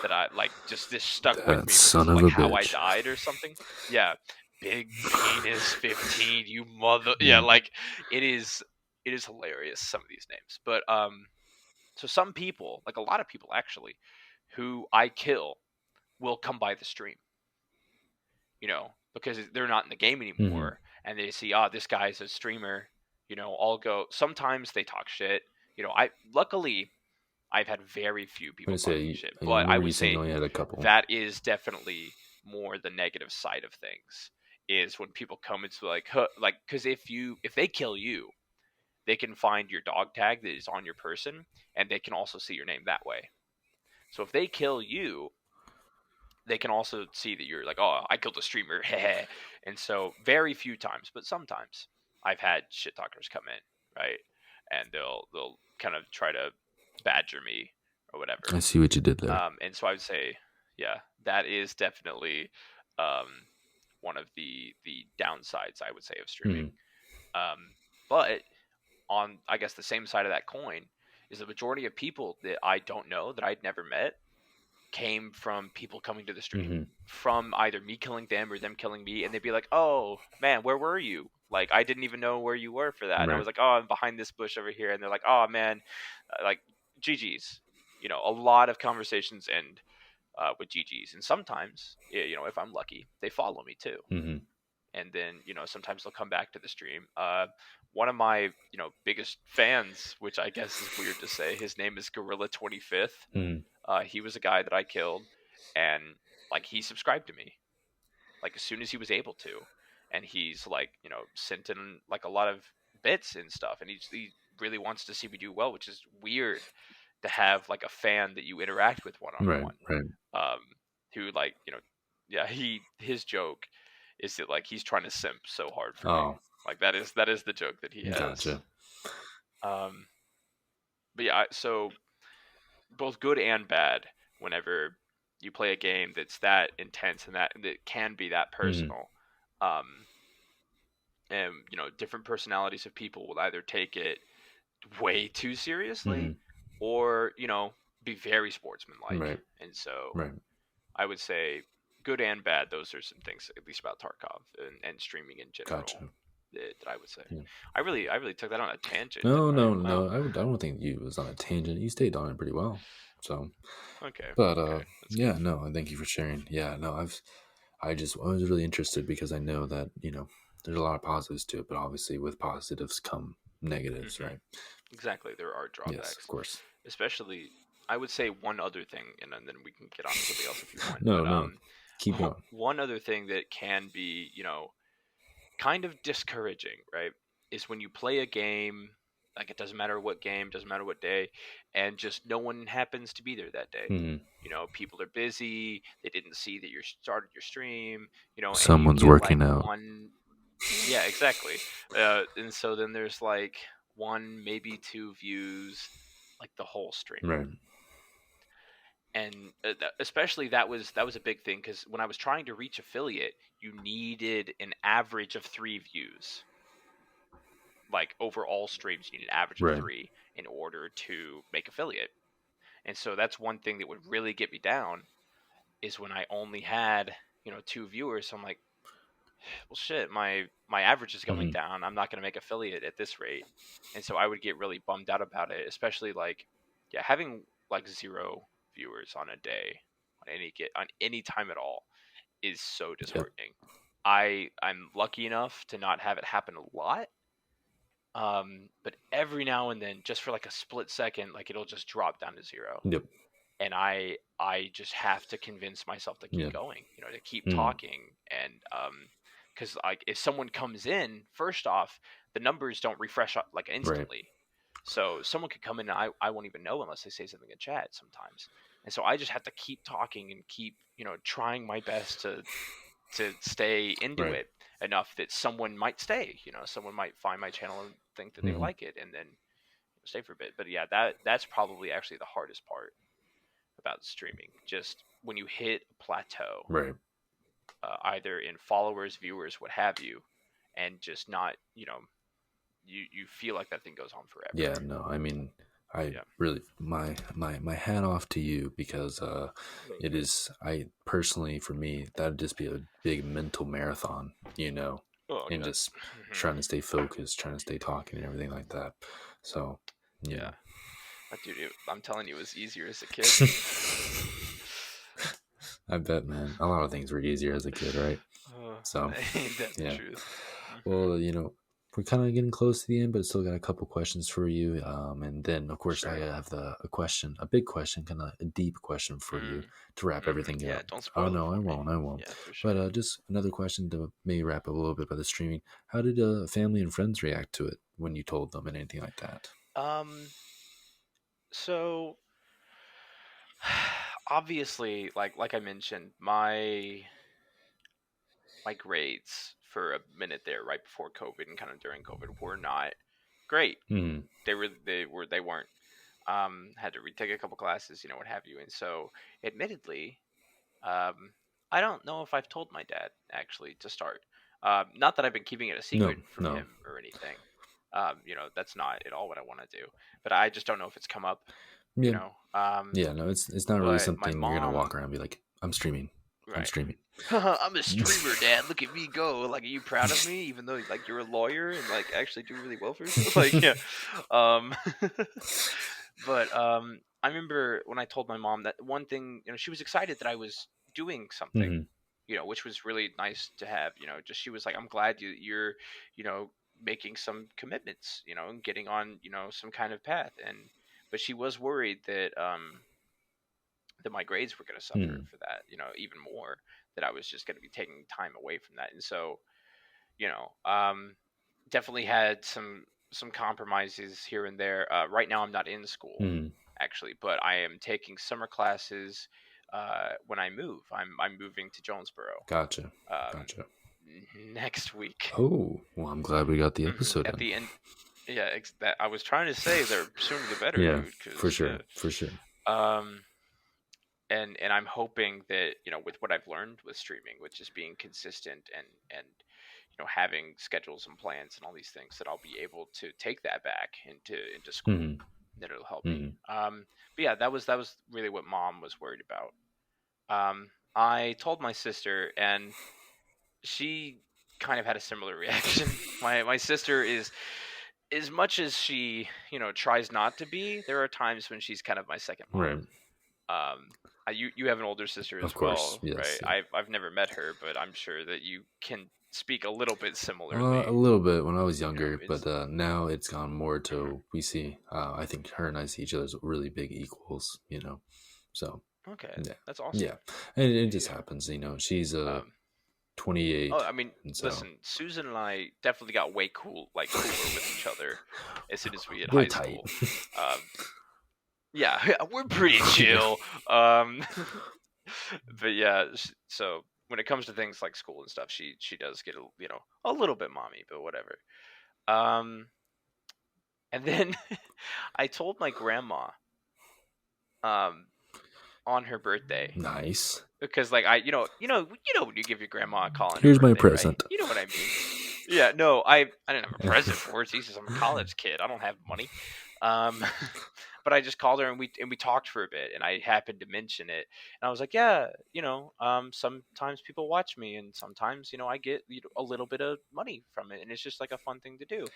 that I like just this stuck with me because son of of like a how bitch. I died or something. Yeah, Big Penis 15, you mother. Yeah, like it is hilarious, some of these names, but so some people, like a lot of people actually, who I kill will come by the stream, you know, because they're not in the game anymore, and they see, this guy's a streamer, you know, I'll go. Sometimes they talk shit, you know. Luckily, I've had very few people talking shit, but I would say you only had a couple. That is definitely more the negative side of things, is when people come, it's like, because if they kill you, they can find your dog tag that is on your person, and they can also see your name that way. So if they kill you, they can also see that you're like, oh, I killed a streamer. And so very few times, but sometimes I've had shit talkers come in, right? And they'll kind of try to badger me or whatever. I see what you did there. And so I would say, yeah, that is definitely one of the downsides, I would say, of streaming. But on, I guess, the same side of that coin is the majority of people that I don't know, that I'd never met, came from people coming to the stream, from either me killing them or them killing me, and they'd be like, oh man, where were you? Like, I didn't even know where you were for that. And I was like, oh, I'm behind this bush over here. And they're like, oh man, like GG's. You know, a lot of conversations end with GG's, and sometimes, you know, if I'm lucky, they follow me too. And then, you know, sometimes they'll come back to the stream. One of my, you know, biggest fans, which I guess is weird to say, his name is Gorilla 25th. He was a guy that I killed, and like he subscribed to me, like as soon as he was able to, and he's like, you know, sent in like a lot of bits and stuff, and he really wants to see me do well, which is weird to have like a fan that you interact with one on one, who, like, you know, yeah, his joke is that like he's trying to simp so hard for me. Like that is the joke that he has. Gotcha. But yeah, so both good and bad whenever you play a game that's that intense and that can be that personal. And you know, different personalities of people will either take it way too seriously or, you know, be very sportsmanlike. And so I would say good and bad, those are some things, at least about Tarkov and streaming in general. Gotcha. That I would say. I really took that on a tangent. No. I don't think you was on a tangent. You stayed on it pretty well. So okay. But okay. yeah, no, thank you for sharing. Yeah, no, I was really interested because I know that, you know, there's a lot of positives to it, but obviously with positives come negatives, right? Exactly, there are Yes, of drawbacks, course. especially. I would say one other thing, and then we can get on to something else if you want. No, But no, keep going. one other thing that can be, kind of discouraging, right, is when you play a game, like it doesn't matter what game, doesn't matter what day, and just no one happens to be there that day. Mm-hmm. People are busy, they didn't see that you started your stream, and you Someone's get like working out. one. Yeah, exactly. And so then there's like one, maybe two views, like the whole stream. Right. And especially that was a big thing because when I was trying to reach affiliate, you needed an average of 3 views. Like over all streams, you need an average of Right. 3 in order to make affiliate. And so that's one thing that would really get me down is when I only had 2 viewers. So I'm like, well, shit, my average is going Mm-hmm. down. I'm not going to make affiliate at this rate. And so I would get really bummed out about it, especially like, yeah, having like 0 viewers on a day on any time at all is so Yep. disheartening. I'm lucky enough to not have it happen a lot. But every now and then, just for like a split second, like it'll just drop down to 0. Yep. And I just have to convince myself to keep Yep. going, to keep Mm. talking. And because like if someone comes in, first off, the numbers don't refresh like instantly. So someone could come in and I won't even know unless they say something in chat sometimes. And so I just have to keep talking and keep, trying my best to stay into Right. it enough that someone might stay. Someone might find my channel and think that they Mm-hmm. like it and then stay for a bit. But yeah, that's probably actually the hardest part about streaming. Just when you hit a plateau, Right. either in followers, viewers, what have you, and just not, you feel like that thing goes on forever. Yeah, no, I mean, I really my hat off to you because it is, I personally, for me, that'd just be a big mental marathon, Oh and yeah. just trying to stay focused, trying to stay talking and everything like that. So Yeah. Dude, I'm telling you, it was easier as a kid. I bet, man. A lot of things were easier as a kid, right? So ain't that yeah. the truth? Well, we're kind of getting close to the end, but still got a couple questions for you. And then, of course, I Sure. have a big question, kind of a deep question for you to wrap everything Yeah, up. don't spoil No, it I for me. won't. Yeah, for sure. But just another question to maybe wrap up a little bit about the streaming. How did family and friends react to it when you told them and anything like that? So obviously, like I mentioned, my grades for a minute there, right before COVID and kind of during COVID, were not great. Mm. They weren't. Had to retake a couple classes, what have you. And so, admittedly, I don't know if I've told my dad actually to start. Not that I've been keeping it a secret from No. him or anything. That's not at all what I want to do. But I just don't know if it's come up. Yeah. Yeah, no, it's not really But my something you're gonna walk mom, around and be like, I'm streaming. I'm right? streaming. I'm a streamer, Dad. Look at me go. Like, are you proud of me? Even though like you're a lawyer and like actually do really well for yourself. Like, yeah. Um, but I remember when I told my mom that one thing, she was excited that I was doing something, Mhm. which was really nice to have. Just she was like, I'm glad you're, making some commitments, and getting on, some kind of path. But she was worried that my grades were going to suffer Mhm. for that, even more, that I was just going to be taking time away from that. And so, you know, um, definitely had some compromises here and there. Right now, I'm not in school Mhm. actually, but I am taking summer classes when I move. I'm moving to Jonesboro Gotcha. next week. Oh, well, I'm glad we got the episode At in. the end, yeah, that I was trying to say, the sooner the better, Yeah, dude. for Because sure. For sure. um, and I'm hoping that with what I've learned with streaming, with just being consistent and having schedules and plans and all these things, that I'll be able to take that back into school. Mhm. That it'll help me. Mhm. But yeah, that was really what Mom was worried about. I told my sister, and she kind of had a similar reaction. My sister is, as much as she tries not to be, there are times when she's kind of my second mom. Right. You have an older sister Of as course. well, right? Yes. Yeah. I've never met her, but I'm sure that you can speak a little bit similarly. A little bit when I was younger, but now it's gone more to we see. I think her and I see each other as really big equals. So Okay, yeah, that's awesome. yeah, and it just happens. She's 28, Oh, I mean, and so listen, Susan and I definitely got way cooler with each other as soon as we hit we're high tight. school. Yeah, we're pretty chill. But yeah, so when it comes to things like school and stuff, she does get a little bit mommy, but whatever. And then I told my grandma on her birthday. Nice. Because like when you give your grandma a call on Here's her birthday, my present. right? You know what I mean? Yeah, no, I didn't have a present for her. Jesus, I'm a college kid. I don't have money. But I just called her and we talked for a bit, and I happened to mention it, and I was like, yeah, sometimes people watch me, and sometimes I get a little bit of money from it, and it's just like a fun thing to do.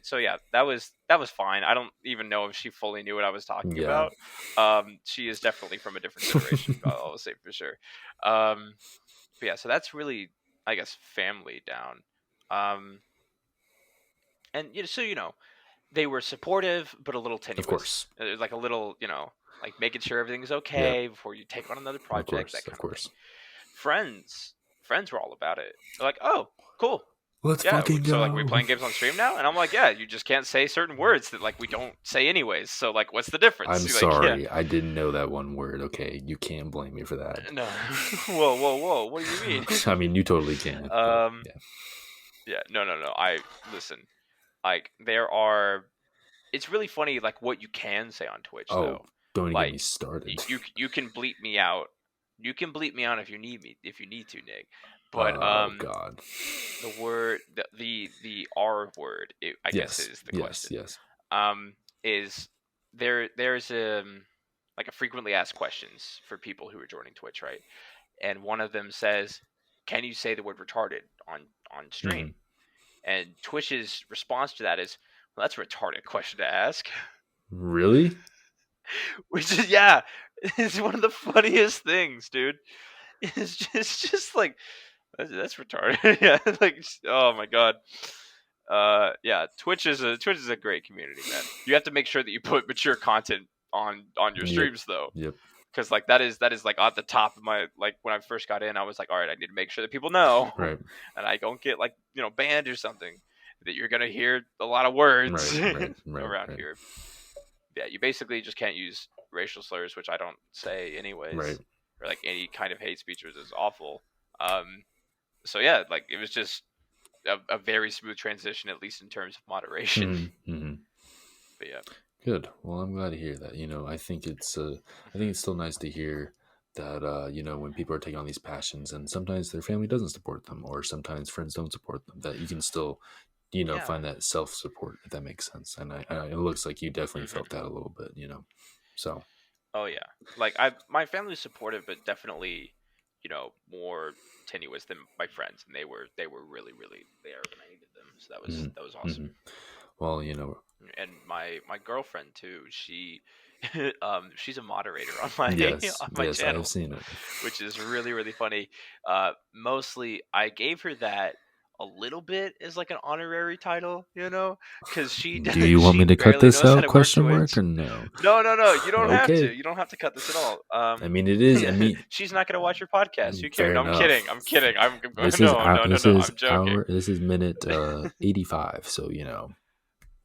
So yeah, that was fine. I don't even know if she fully knew what I was talking about. She is definitely from a different generation. I'll say for sure. But yeah, so that's really, I guess, family down. And so they were supportive but a little tenuous. Of course, like a little, like making sure everything's okay before you take on another project. That kind of thing. Friends were all about it. They're like, oh, cool. Let's fucking go. So like, we playing games on stream now, and I'm like, yeah, you just can't say certain words that like we don't say anyways. So like, what's the difference? I'm sorry, I didn't know that one word. Okay, you can't blame me for that. No, whoa, what do you mean? I mean, you totally can. Yeah, no. I listen. Like it's really funny like what you can say on Twitch though. Don't like, get me started. You can bleep me out. You can bleep me out if you need to, Nick. But God, the word, the R word, I guess is the question. Yes. Is there's like a frequently asked questions for people who are joining Twitch, right? And one of them says, "Can you say the word retarded on stream?" Mm-hmm. And Twitch's response to that is, "Well, that's a retarded question to ask." Really? Which is, yeah, it's one of the funniest things, dude. It's just like, that's retarded. Yeah, like, oh my god. Yeah, Twitch is a great community, man. You have to make sure that you put mature content on your streams though. Yep. Because like that is like at the top of my, like, when I first got in, I was like, all right, I need to make sure that people know, right, and I don't get like banned or something, that you're gonna hear a lot of words around here. Yeah, you basically just can't use racial slurs, which I don't say anyways, or like any kind of hate speech, which is awful. So yeah, like it was just a very smooth transition, at least in terms of moderation. Mm-hmm. But yeah, good. Well, I'm glad to hear that. I think it's still nice to hear that when people are taking on these passions, and sometimes their family doesn't support them, or sometimes friends don't support them, that you can still find that self-support, if that makes sense. And it looks like you definitely felt that a little bit, so. Oh yeah, like my family was supportive, but definitely more tenuous than my friends, and they were really there when I needed them. So that was awesome. Mm-hmm. Well, and my girlfriend too, she's a moderator on my channel. I've seen it, which is really funny. Mostly I gave her that a little bit as like an honorary title, because she. Do you want me to cut this out? Question mark or no? No. You don't have to. You don't have to cut this at all. I mean, it is. I mean, she's not gonna watch your podcast. Who cares? No, I'm kidding. I'm joking. This is minute 85. So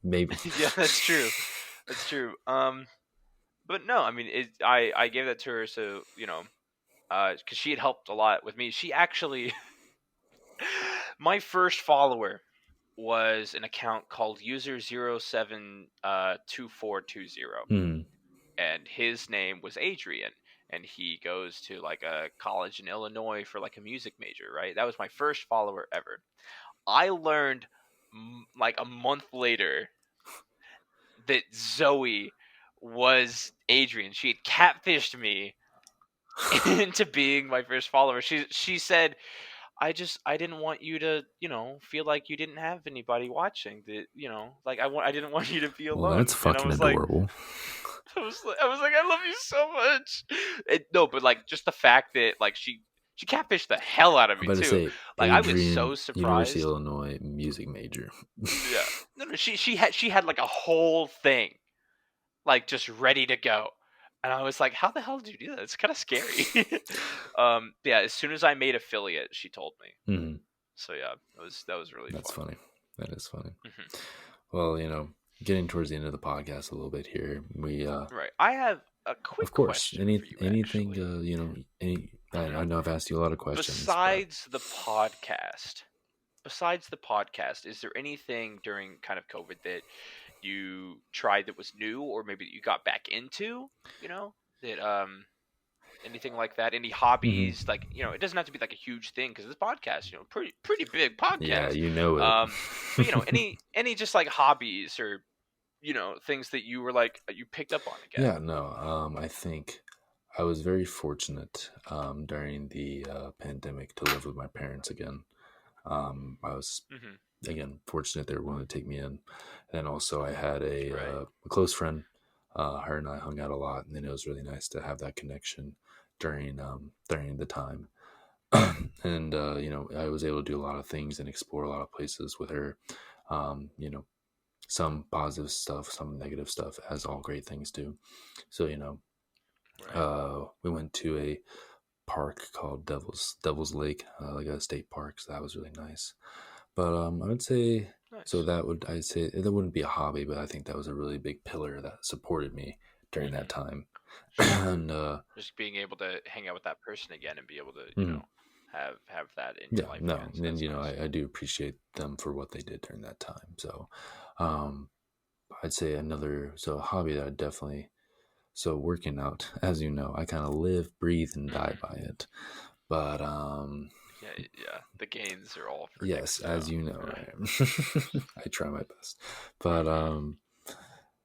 maybe. Yeah, that's true. But no, I mean, I gave that to her, so because she had helped a lot with me. She actually. My first follower was an account called user072420. And his name was Adrian, and he goes to like a college in Illinois for like a music major, right? That was my first follower ever. I learned like a month later that Zoe was Adrian. She had catfished me into being my first follower. She said, I didn't want you to, feel like you didn't have anybody watching. That, like I didn't want you to be alone. Well, that's fucking adorable. I was like, I love you so much. No, but like just the fact that like she She catfished the hell out of I'm me about to too. say Like I was Adrian, so University of surprised. Illinois music major. Yeah. No, she had like a whole thing like just ready to go. And I was like, how the hell did you do that? It's kind of scary. Yeah, as soon as I made affiliate, she told me. Mm-hmm. So yeah, that was really That's fun. funny. That is funny. Hmm. Well, getting towards the end of the podcast a little bit here, we Right. I have a of quick course, question for you anything, actually. I Hmm. know I've asked you a lot of questions, but Besides the podcast, is there anything during kind of COVID that you tried that was new or maybe that you got back into, you know, that anything like that? Any hmm hobbies? Like, it doesn't have to be like a huge thing because this podcast, pretty big yeah, podcast. you know it. But any just like hobbies or things that you were like you picked up on again. Yeah, no, I think I was very fortunate during the pandemic to live with my parents again. I was Hmm. again fortunate they were willing to take me in, and also I had Right. a close friend. Her and I hung out a lot, and then it was really nice to have that connection during the time. And I was able to do a lot of things and explore a lot of places with her. Um, you know, some positive stuff, some negative stuff, as all great things do. So Right. we went to a park called Devil's Lake, like a state park. So that was really nice. But I would say so Nice. I'd say that wouldn't be a hobby, but I think that was a really big pillar that supported me during that Hmm. time. Sure. And Just being able to hang out with that person again and be able to mhm, have that in your yeah, life no, again. So and that's nice. I do appreciate them for what they did during that time. So um, I'd say a hobby that I definitely working out, as you know, I kind of live, breathe, and die Hmm. by it. But Yeah, yeah. The gains are all for Nick yes, as Stone. you know, Yeah. right? I try my best. But Hmm.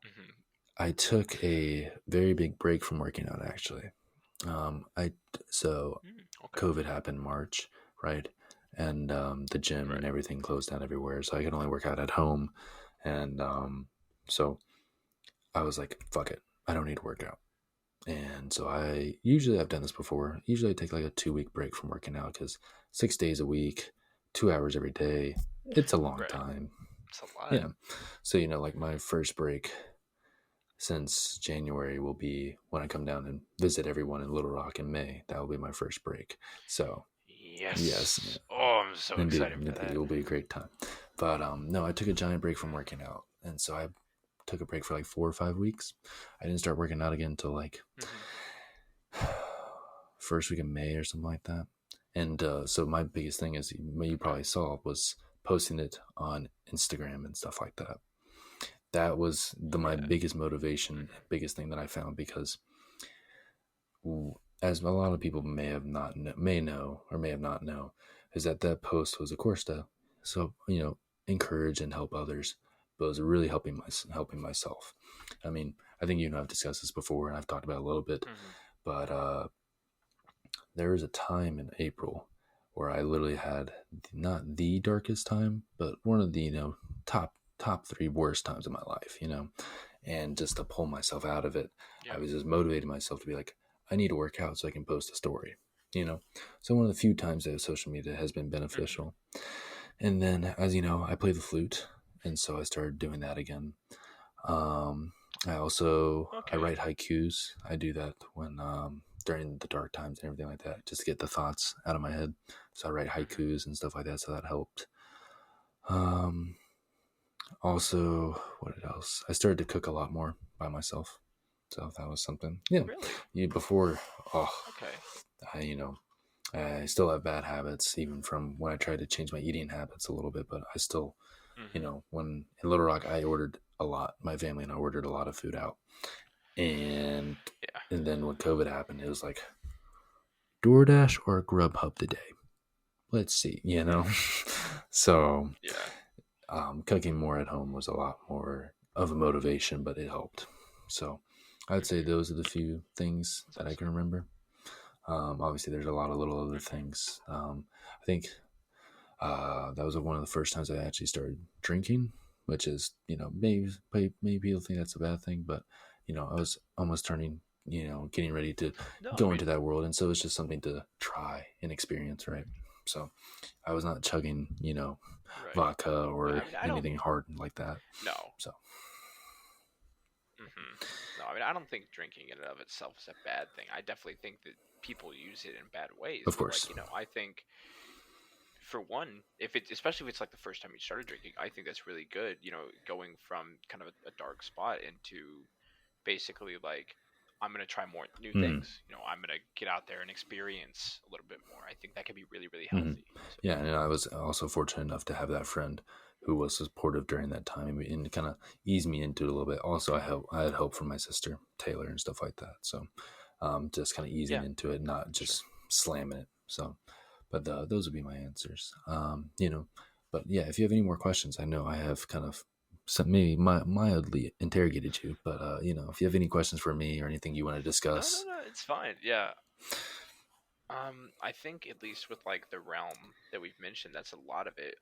Hmm. I took a very big break from working out actually. I so Mm, okay. COVID happened March, right? And the gym and Right. everything closed down everywhere, so I could only work out at home. And so I was like, "Fuck it, I don't need to work out." And so I've done this before. Usually I take like a 2 week break from working out because 6 days a week, 2 hours every day, it's a long Right. time. It's a lot. Yeah. So, like my first break since January will be when I come down and visit everyone in Little Rock in May. That will be my first break. So, yes, Yes. Oh, I'm so indeed, excited for indeed, it that. will be a great time. But no, I took a giant break from working out. And so I took a break for like 4 or 5 weeks. I didn't start working out again until like Hmm. first week of May or something like that. And so my biggest thing is you Okay. probably saw was posting it on Instagram and stuff like that. That was my Yeah. biggest motivation, Hmm. biggest thing that I found because as a lot of people may know or may have not know, is that post was of course to encourage and help others, but it was really helping myself. I mean, I think I've discussed this before and I've talked about it a little bit, Hmm. but there was a time in April where I literally had not the darkest time, but one of the top three worst times of my life. And just to pull myself out of it, I Yeah. was just motivating myself to be like, I need to work out so I can post a story. So one of the few times that social media has been Hmm. beneficial. And then, as you know, I play the flute, and so I started doing that again. Um, I Okay. write haikus. I do that when during the dark times and everything like that, just to get the thoughts out of my head. So I write Hmm. haikus and stuff like that. So that helped. Um, Also, what else? I started to cook a lot more by myself. So that was something. Yeah. Really? Before, oh, Okay. I still have bad habits, even from when I tried to change my eating habits a little bit. But I still, Hmm. when in Little Rock, I ordered a lot. My family and I ordered a lot of food out, and Yeah. then when COVID happened, it was like DoorDash or Grubhub today. Let's see, Hmm. so Yeah. cooking more at home was a lot more of a motivation, but it helped. So I'd say Hmm. those are the few things That's that I can awesome. remember. Obviously, there's a lot of little other Hmm. things. I think that was one of the first times I actually started drinking, which is maybe people think that's a bad thing, but I was almost turning getting ready to go into that world. And so it's just something to try and experience, right? So I was not chugging, vodka or anything hard like that. No. So. No, I mean, I don't think drinking in and of itself is a bad thing. I definitely think that people use it in bad ways. Of course. But, I think, for one, especially if it's like the first time you started drinking, I think that's really good. Going from kind of a dark spot into basically like, I'm gonna try more new things. I'm gonna get out there and experience a little bit more. I think that can be really, really healthy. So. Yeah, and I was also fortunate enough to have that friend who was supportive during that time and kind of eased me into it a little bit. Also, I had help from my sister Taylor and stuff like that. So, just kind of easing into it, not just slamming it. So, but those would be my answers. But yeah, if you have any more questions, I know I have kind of maybe mildly interrogated you, but if you have any questions for me or anything you want to discuss, no, it's fine. Yeah. I think at least with like the realm that we've mentioned, that's a lot of it.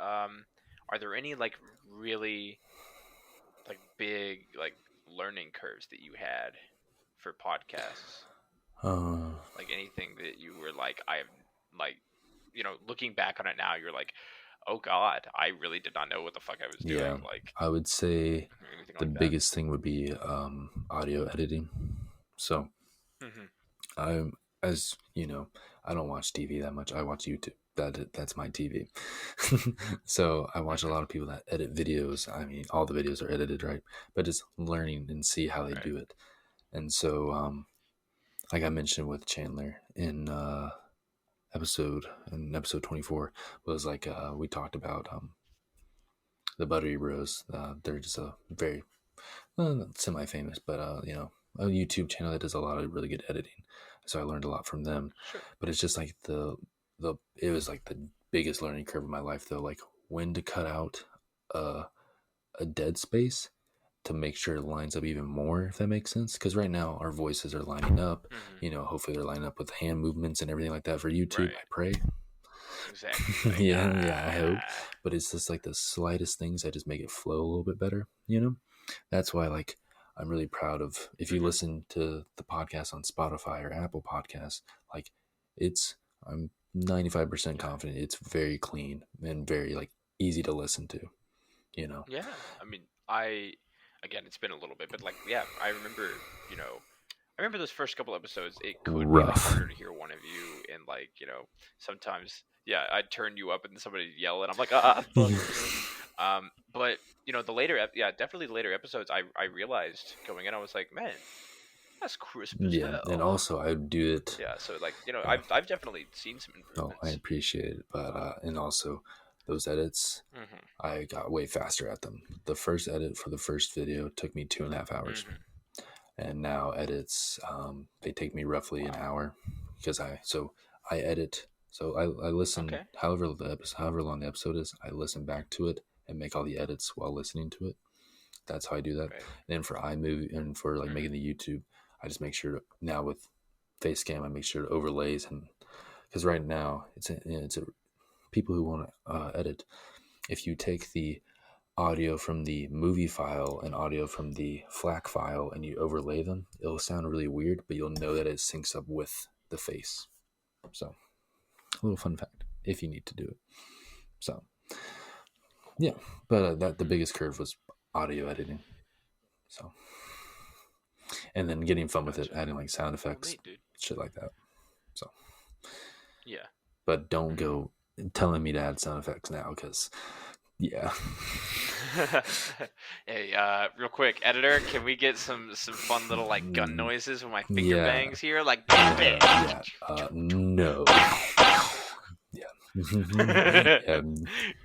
Are there any like really like big like learning curves that you had for podcasts? Like anything that you were like, looking back on it now, you're like, oh God, I really did not know what the fuck I was doing. Yeah, like, I would say the biggest thing would be audio editing. So as you know, I don't watch TV that much. I watch YouTube. That's my TV. So I watch a lot of people that edit videos. I mean, all the videos are edited, right? But just learning and see how they do it. And so, like I mentioned with Chandler in episode 24 was like we talked about the Buttery Bros. They're just a very semi-famous, but a YouTube channel that does a lot of really good editing. So I learned a lot from them. Sure. But it's just like it was like the biggest learning curve of my life, though. Like when to cut out a dead space to make sure it lines up even more, if that makes sense. Because right now our voices are lining up. Hopefully they're lining up with hand movements and everything like that for YouTube. I pray. Exactly. yeah, I hope. But it's just like the slightest things that just make it flow a little bit better. That's why like I'm really proud of, if you listen to the podcast on Spotify or Apple Podcasts, like I'm 95% confident it's very clean and very like easy to listen to, Yeah. I mean, again, it's been a little bit, but like, yeah, I remember those first couple episodes, it could be like harder to hear one of you, and like, sometimes, yeah, I'd turn you up and somebody'd yell and I'm like, fuck. But definitely the later episodes, I realized going in, I was like, man, that's crisp as hell. And also I do it. Yeah, so like, I've definitely seen some improvements. Oh, I appreciate it, but and also those edits, I got way faster at them. The first edit for the first video took me 2.5 hours, and now edits they take me roughly an hour, because I edit. So I listen, however long the episode is, I listen back to it and make all the edits while listening to it. That's how I do that. And then for iMovie and for like making the YouTube, I just make sure now with Facecam, I make sure it overlays, and because right now it's people who want to edit. If you take the audio from the movie file and audio from the FLAC file and you overlay them, it'll sound really weird, but you'll know that it syncs up with the face. So, a little fun fact if you need to do it. So, yeah, but the biggest curve was audio editing. So, and then getting fun with it, adding like sound effects, shit like that. So, yeah, but don't go telling me to add sound effects now, because yeah. Hey, real quick, editor, can we get some fun little like gun noises with my finger bangs here? Like, no.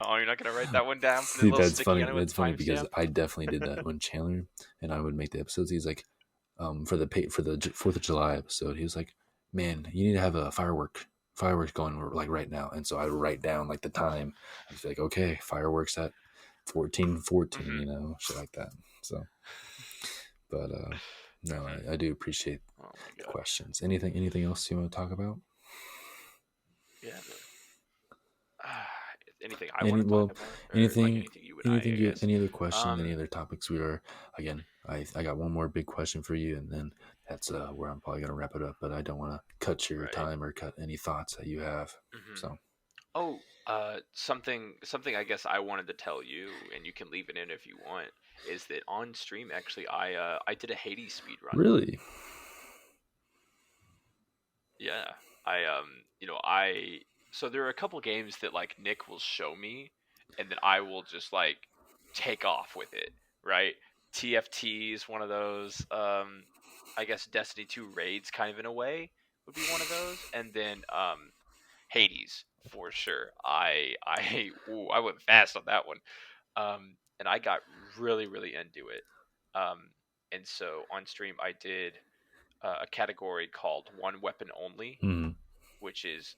Oh, you're not gonna write that one down? See, that's funny. That's funny because I definitely did that when Chandler and I would make the episodes. He's like, for the 4th of July episode, he was like, "Man, you need to have a fireworks going like right now." And so I would write down like the time. I'd be like, "Okay, fireworks at 14:14," shit like that. So, but no, I do appreciate the questions. Anything else you want to talk about? Yeah. Anything I want to talk about? Anything I guess. Any other questions? Any other topics? I got one more big question for you, and then that's where I'm probably gonna wrap it up. But I don't want to cut your Right. time or cut any thoughts that you have. Hmm. So Oh, something I guess I wanted to tell you, and you can leave it in if you want, is that on stream actually I did a Hades speed run. really, Yeah. I so there are a couple games that like Nick will show me and then I will just like take off with it, right? TFT is one of those. I guess Destiny 2 raids kind of in a way would be one of those. And then Hades for sure. I went fast on that one. And I got really into it. Um and so on stream I did a category called One Weapon Only, mm. which is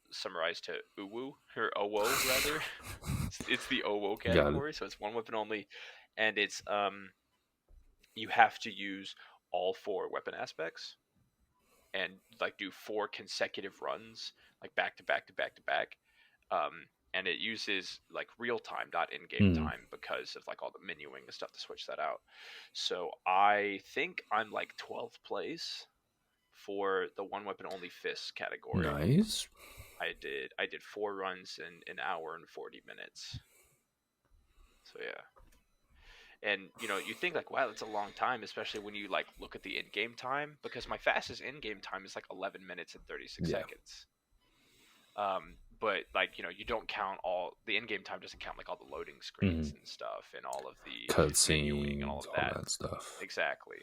summarized to Uwu or Owo rather. It's the Owo Got it. category, so it's one weapon only, and it's you have to use all four weapon aspects and like do 4 consecutive runs, like back to back to back to back. And it uses like real time, not in game time, because of like all the menuing and stuff to switch that out. So I think I'm like 12th place for the one weapon only fist category. Nice. I did 4 runs in an hour and 40 minutes. So yeah. And you think like, wow, that's a long time, especially when you like look at the in-game time, because my fastest in-game time is like 11 minutes and 36 seconds. But like, you don't count all the in-game time, doesn't count like all the loading screens and stuff and all of the cutscenes and all of that stuff. Exactly.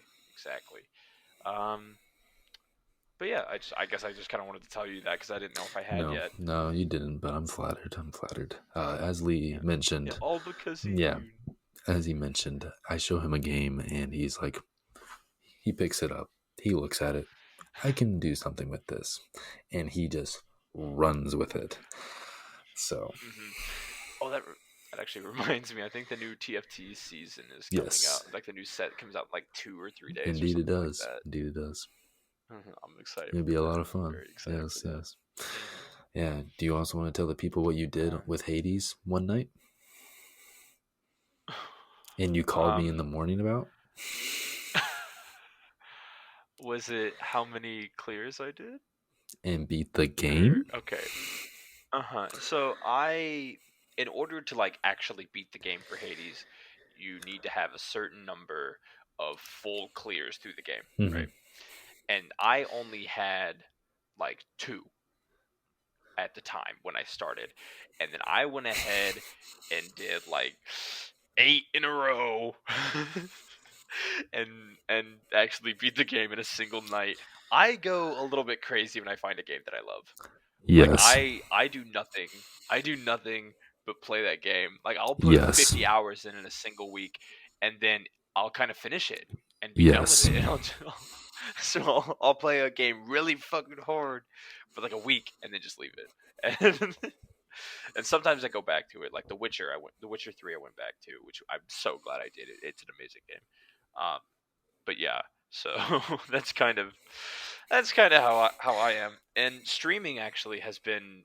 But yeah, I guess I just kind of wanted to tell you that because I didn't know if I had yet. No, you didn't, but I'm flattered. As Lee mentioned, all because of as he mentioned, I show him a game and he's like, he picks it up, he looks at it, I can do something with this, and he just runs with it. So, oh, that actually reminds me. I think the new TFT season is coming out. Like the new set comes out in like 2 or 3 days. Indeed, it does. Like that. Indeed, it does. I'm excited. It'll be a lot of fun. Very excited. Yes. Yeah. Do you also want to tell the people what you did with Hades one night? And you called me in the morning about? Was it how many clears I did? And beat the game? Okay. So in order to like actually beat the game for Hades, you need to have a certain number of full clears through the game, right? And I only had like 2 at the time when I started. And then I went ahead and did like 8 in a row and actually beat the game in a single night. I go a little bit crazy when I find a game that I love. Yes. Like I do nothing but play that game. Like I'll put 50 hours in a single week and then I'll kind of finish it and be done with it. So I'll play a game really fucking hard for like a week and then just leave it. And sometimes I go back to it, like The Witcher 3 I went back to, which I'm so glad I did it. It's an amazing game. But yeah, so that's kind of how I am. And streaming actually has been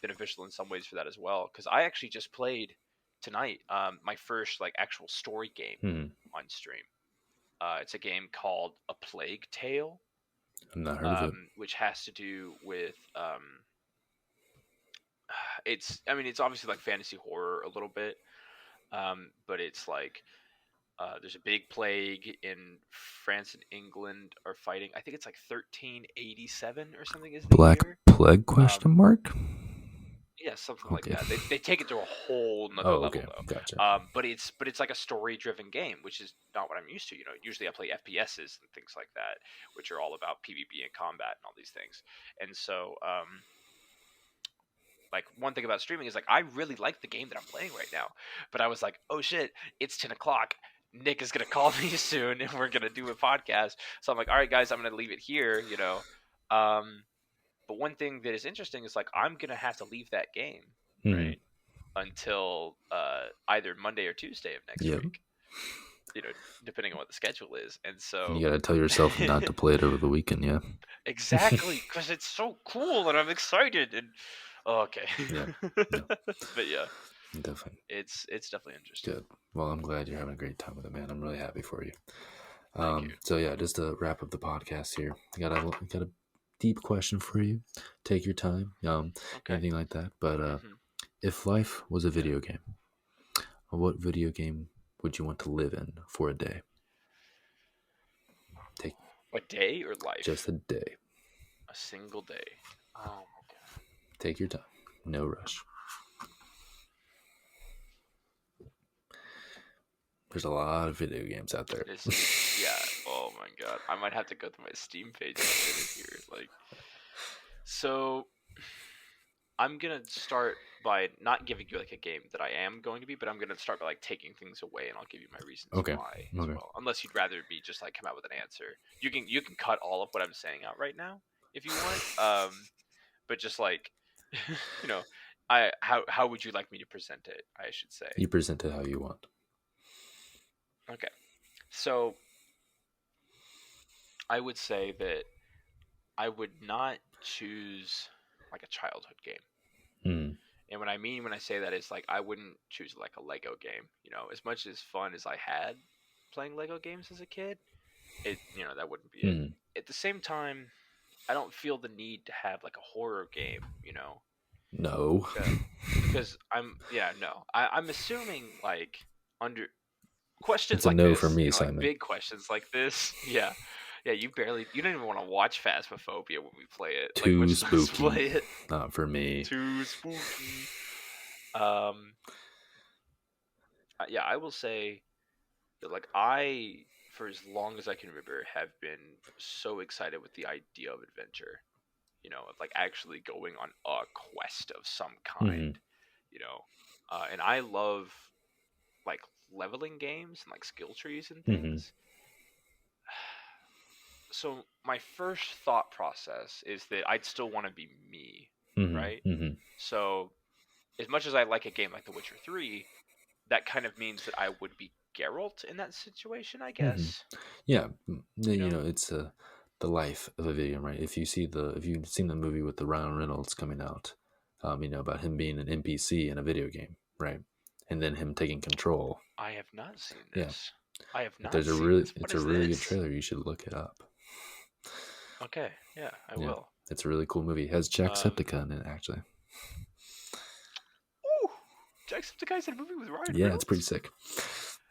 beneficial in some ways for that as well, because I actually just played tonight my first like actual story game on stream. It's a game called A Plague Tale. I've not heard of it. Which has to do with it's obviously like fantasy horror a little bit, but it's like there's a big plague in France and England are fighting. I think it's like 1387 or something. Is the Black year? Plague question mark? Yeah, something like that. They take it to a whole nother level though. Gotcha. But it's like a story driven game, which is not what I'm used to. Usually I play FPSs and things like that, which are all about PvP and combat and all these things. And so like one thing about streaming is like I really like the game that I'm playing right now, but I was like, oh shit, it's 10 o'clock. Nick is gonna call me soon, and we're gonna do a podcast. So I'm like, all right, guys, I'm gonna leave it here, But one thing that is interesting is like I'm gonna have to leave that game right until either Monday or Tuesday of next week. Depending on what the schedule is, and so you gotta tell yourself not to play it over the weekend, yeah. Exactly, because it's so cool and I'm excited and. Oh, okay. Yeah. But yeah. Definitely. It's definitely interesting. Good. Well, I'm glad you're having a great time with it, man. I'm really happy for you. Thank you. So yeah, just to wrap up the podcast here, I got a deep question for you. Take your time. Okay. Anything like that. But Mm-hmm. if life was a video game, what video game would you want to live in for a day? Take A day or life? just a day. A single day. Oh my god. Take your time. No rush. There's a lot of video games out there. Yeah. Oh my god. I might have to go through my Steam page here. Like, so I'm gonna start by not giving you like a game that I am going to be, but I'm gonna start by like taking things away, and I'll give you my reasons Okay. why as well. Unless you'd rather me just like come out with an answer. You can cut all of what I'm saying out right now if you want. But just like, you know, how would you like me to present it? I should say. You present it how you want. Okay. So I would say that I would not choose like a childhood game. And what I mean when I say that is like I wouldn't choose like a Lego game. You know, as much as fun as I had playing Lego games as a kid, that wouldn't be it. At the same time, I don't feel the need to have like a horror game. No. Because I'm assuming like under questions It's a like no this, for me, like Simon. big questions like this. Yeah. Yeah, you don't even want to watch Phasmophobia when we play it. Too like, spooky. Play it. Not for me. Too spooky. Yeah, I will say that like I, for as long as I can remember, have been so excited with the idea of adventure. Of like actually going on a quest of some kind. And I love like leveling games and like skill trees and things. So my first thought process is that I'd still want to be me, right? So as much as I like a game like The Witcher 3, that kind of means that I would be Geralt in that situation, I guess. Yeah, it's the life of a video game, right? If you've seen the movie with the Ryan Reynolds coming out, about him being an NPC in a video game, right? And then him taking control. I have not seen this. Yeah. I have not There's seen this. It's a really good trailer. You should look it up. Okay, yeah, I will. It's a really cool movie. It has Jacksepticeye in it, actually. Ooh, Jacksepticeye's in a movie with Ryan Reynolds? Yeah, it's pretty sick.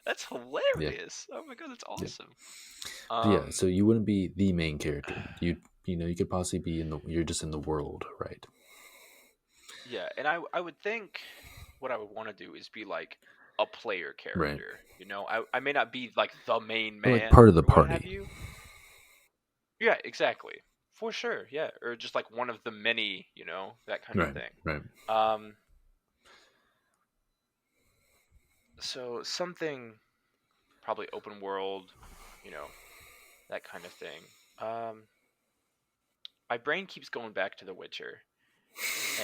That's hilarious. Yeah. Oh my god, that's awesome. Yeah, so you wouldn't be the main character. You could possibly be you're just in the world, right? Yeah, and I would think what I would want to do is be like a player character. Right. I may not be like the main man, like part of the party. Yeah, exactly. For sure, yeah. Or just like one of the many, that kind of thing. Right. So something probably open world, that kind of thing. My brain keeps going back to The Witcher,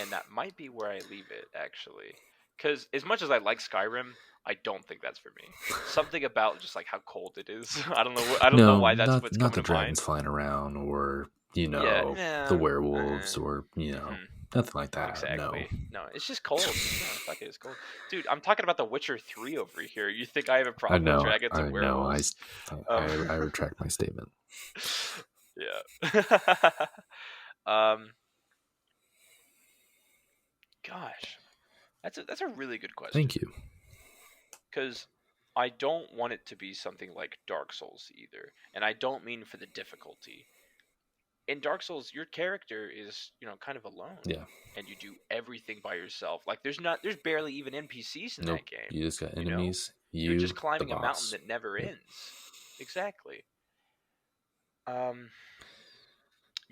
and that might be where I leave it, actually. Because as much as I like Skyrim, I don't think that's for me. Something about just like how cold it is. I don't know why that's what's coming to mind. Not the dragons flying around, or the werewolves, or nothing like that. Exactly. No, it's just cold. No, fuck it, it's cold. Dude, I'm talking about The Witcher 3 over here. You think I have a problem with dragons and werewolves? I retract my statement. Yeah. Gosh, that's a really good question. Thank you. Because I don't want it to be something like Dark Souls either, and I don't mean for the difficulty. In Dark Souls, your character is, kind of alone. Yeah. And you do everything by yourself. Like there's that game. That game. You just got enemies. You're just climbing a mountain that never ends. Exactly. You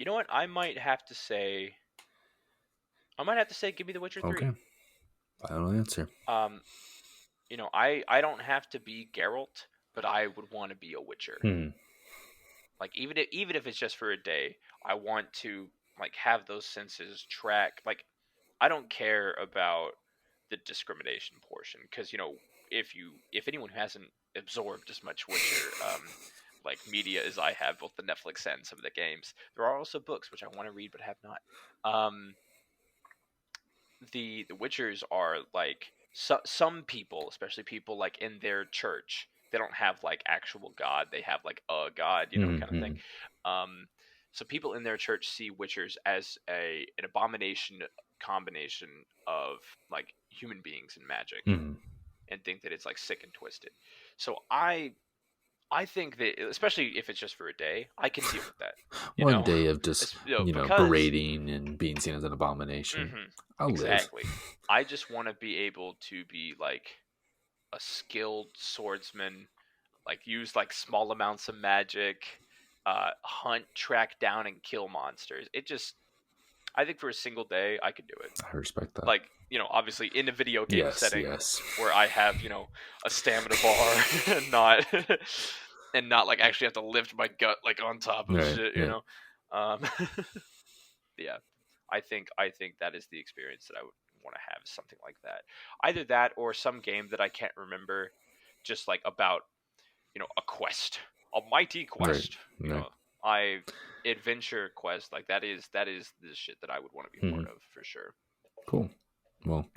know what? I might have to say give me The Witcher 3. Okay. Final answer. I don't have to be Geralt, but I would want to be a Witcher. Like even if it's just for a day, I want to like have those senses track. Like I don't care about the discrimination portion because if anyone who hasn't absorbed as much Witcher like media as I have, both the Netflix and some of the games, there are also books which I want to read but have not. The Witchers are like some people, especially people like in their church, they don't have like actual God. They have like a God, kind of thing. So people in their church see witchers as an abomination combination of like human beings and magic, and think that it's like sick and twisted. So I think that, especially if it's just for a day, I can deal with that. One day of just Because berating and being seen as an abomination. I'll live. exactly. I just want to be able to be like a skilled swordsman, like use like small amounts of magic, hunt, track down, and kill monsters. I think for a single day, I could do it. I respect that. Like, obviously in a video game setting, yes. where I have, a stamina bar and not and not like actually have to lift my gut like on top of shit, you know. Yeah, I think that is the experience that I would want to have, something like that. Either that or some game that I can't remember, just like about a quest, a mighty quest. Adventure quest, like that is the shit that I would want to be part of for sure. Cool. Well,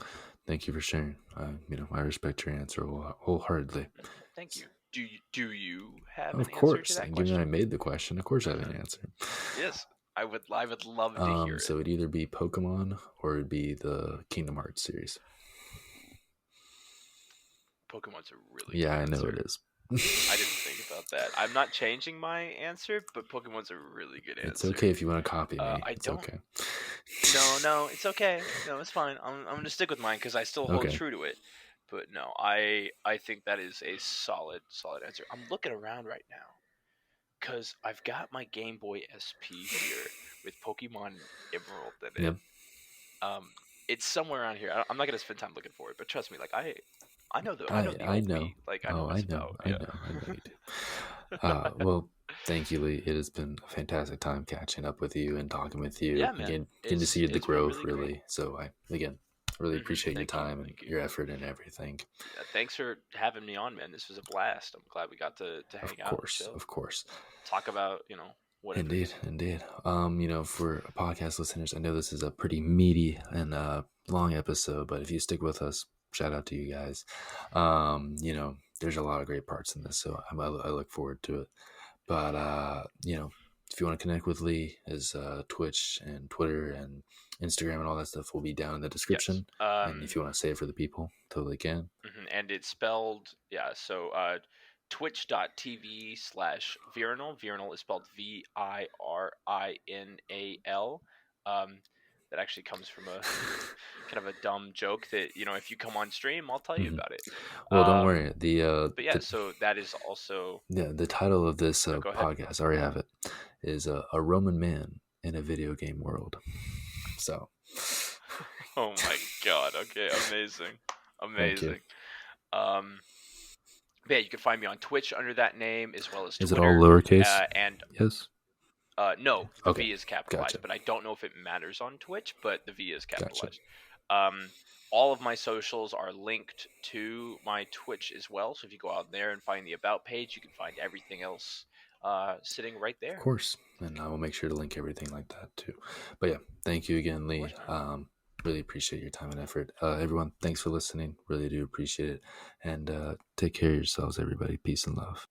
thank you for sharing. I respect your answer wholeheartedly. Thank you. Do you have of an course, answer to that and question? given I made the question, of course I have an answer. Yes, I would love to hear it. So it'd either be Pokemon or it'd be the Kingdom Hearts series. Pokemon's a really good I answer. know it is. I didn't think about that. I'm not changing my answer, but Pokemon's a really good answer. It's okay if you want to copy me. It's okay. No, it's okay. No, it's fine. I'm going to stick with mine because I still hold true to it. But no, I think that is a solid answer. I'm looking around right now because I've got my Game Boy SP here with Pokemon Emerald in it. Yep. It's somewhere around here. I'm not going to spend time looking for it, but trust me, like I know the old me. Like I know what it's about. I know you do. Well, thank you, Lee. It has been a fantastic time catching up with you and talking with you. Yeah, man. Again, getting to see the growth, really. Great. So I really appreciate your time and your effort and everything. Yeah, thanks for having me on, man. This was a blast. I'm glad we got to hang out. Of course. Talk about, whatever. Indeed. For podcast listeners, I know this is a pretty meaty and long episode, but if you stick with us, shout out to you guys. There's a lot of great parts in this, so I look forward to it. But if you want to connect with Lee, his Twitch and Twitter and Instagram and all that stuff will be down in the description. Yes. And if you want to say it for the people, totally can. And it's spelled, so twitch.tv/Virinal. Virinal is spelled Virinal. That actually comes from a kind of a dumb joke that, if you come on stream, I'll tell you about it. Well, don't worry. So that is also... Yeah, the title of this podcast, I already have it, is A Roman Man in a Video Game World. So... Oh my god, okay, amazing. Yeah, you can find me on Twitch under that name, as well as Twitter. Is it all lowercase? Yes. No, the V is capitalized, but I don't know if it matters on Twitch, but the V is capitalized. All of my socials are linked to my Twitch as well, so if you go out there and find the About page, you can find everything else sitting right there. Of course, and I will make sure to link everything like that too. But yeah, thank you again, Lee. Really appreciate your time and effort. Everyone, thanks for listening. Really do appreciate it. And take care of yourselves, everybody. Peace and love.